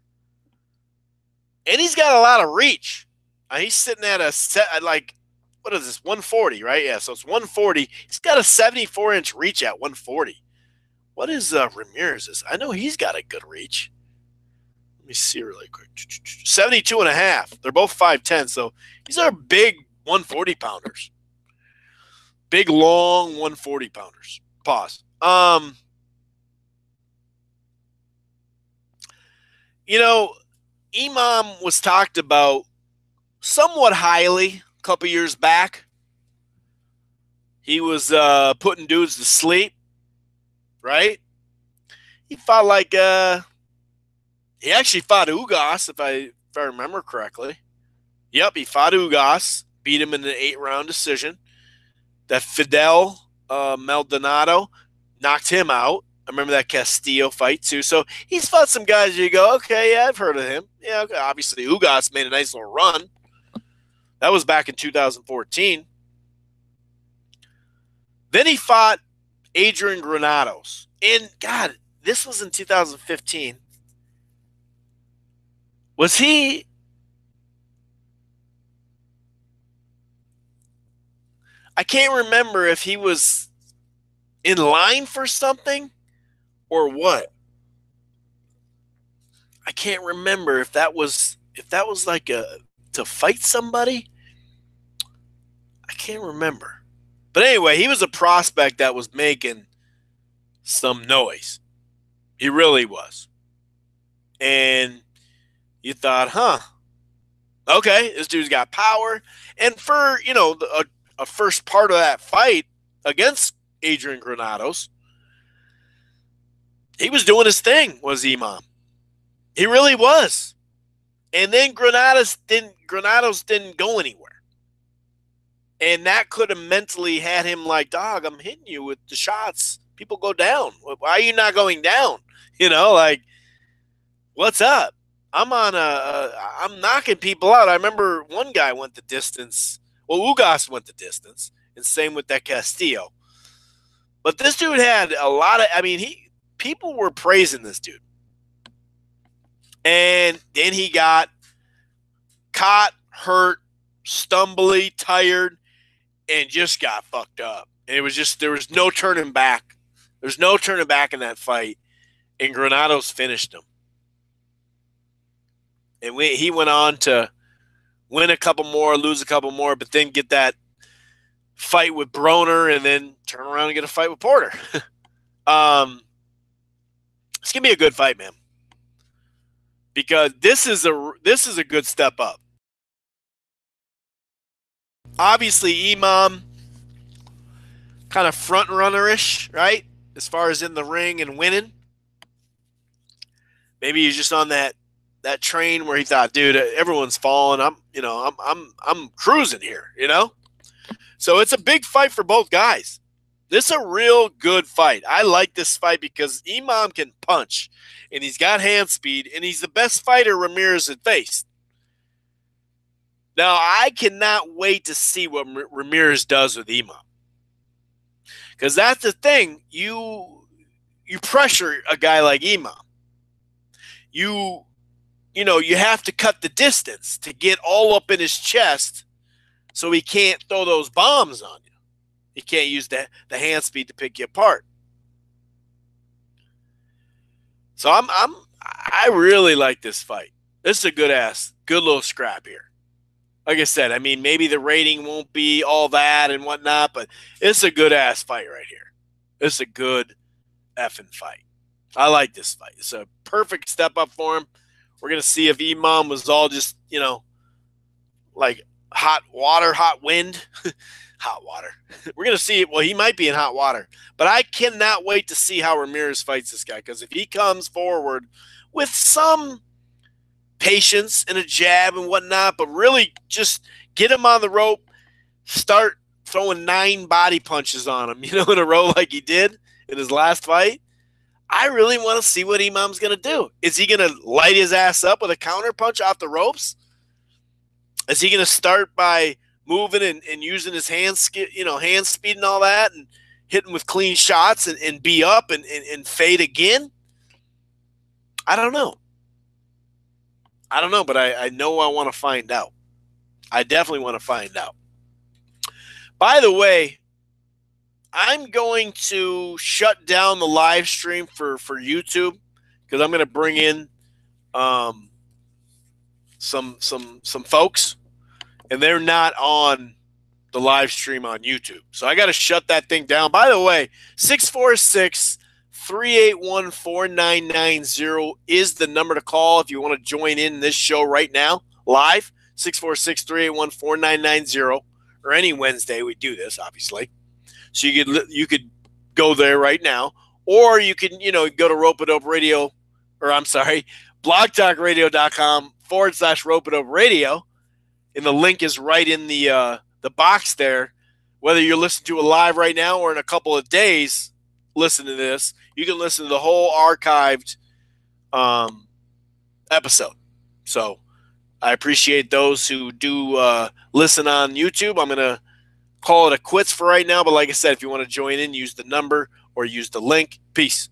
and he's got a lot of reach. He's sitting at a set, what is this, 140, right? Yeah, so it's 140. He's got a 74-inch reach at 140. What is Ramirez's? I know he's got a good reach. Let me see really quick. 72 and a half. They're both 5'10", so these are big 140-pounders. Big, long 140-pounders. Pause. Imam was talked about somewhat highly a couple years back. He was putting dudes to sleep, right? He fought he actually fought Ugas, if I remember correctly. Yep, he fought Ugas, beat him in an 8-round decision. That Fidel Maldonado knocked him out. I remember that Castillo fight, too. So he's fought some guys you go, okay, yeah, I've heard of him. Yeah, okay. Obviously, Ugas made a nice little run. That was back in 2014. Then he fought Adrian Granados. And, God, this was in 2015. Was he... I can't remember if he was in line for something or what. I can't remember if that was to fight somebody. I can't remember. But anyway, he was a prospect that was making some noise. He really was. And you thought, okay, this dude's got power. And for, a first part of that fight against Adrian Granados, he was doing his thing, was Imam. He really was. And then Granados didn't go anywhere. And that could have mentally had him like, dog, I'm hitting you with the shots. People go down. Why are you not going down? What's up? I'm knocking people out. I remember one guy went the distance. Well, Ugas went the distance, and same with that Castillo. But this dude had a lot of, people were praising this dude. And then he got caught, hurt, stumbly, tired, and just got fucked up. And it was just, there was no turning back. There's no turning back in that fight. And Granados finished him. And he went on to win a couple more, lose a couple more, but then get that fight with Broner and then turn around and get a fight with Porter. It's going to be a good fight, man. Because this is a good step up. Obviously, Imam kind of front runner-ish, right? As far as in the ring and winning. Maybe he's just on that train where he thought, dude, everyone's falling. I'm cruising here, So it's a big fight for both guys. This is a real good fight. I like this fight because Imam can punch, and he's got hand speed, and he's the best fighter Ramirez had faced. Now, I cannot wait to see what Ramirez does with Imam. Because that's the thing. You pressure a guy like Imam. You have to cut the distance to get all up in his chest so he can't throw those bombs on you. He can't use the hand speed to pick you apart. So I really like this fight. This is a good little scrap here. Like I said, maybe the rating won't be all that and whatnot, but it's a good ass fight right here. It's a good effing fight. I like this fight. It's a perfect step up for him. We're going to see if Imam was all just, like hot water, hot wind. Hot water. We're going to see it. Well, he might be in hot water. But I cannot wait to see how Ramirez fights this guy. Because if he comes forward with some patience and a jab and whatnot, but really just get him on the rope, start throwing 9 body punches on him, in a row like he did in his last fight. I really want to see what Imam's going to do. Is he going to light his ass up with a counter punch off the ropes? Is he going to start by moving and using his hand speed and all that, and hitting with clean shots and be up and fade again? I don't know. But I know I want to find out. I definitely want to find out. By the way, I'm going to shut down the live stream for YouTube because I'm going to bring in some folks, and they're not on the live stream on YouTube. So I got to shut that thing down. By the way, 646-381-4990 is the number to call if you want to join in this show right now, live, 646-381-4990, or any Wednesday we do this, obviously. So you could go there right now, or you can, go to Rope-A-Dope Radio, or I'm sorry, blogtalkradio.com/Rope-A-Dope Radio, and the link is right in the box there. Whether you're listening to it live right now or in a couple of days, listen to this. You can listen to the whole archived episode. So I appreciate those who do listen on YouTube. I'm going to call it a quits for right now. But like I said, if you want to join in, use the number or use the link. Peace.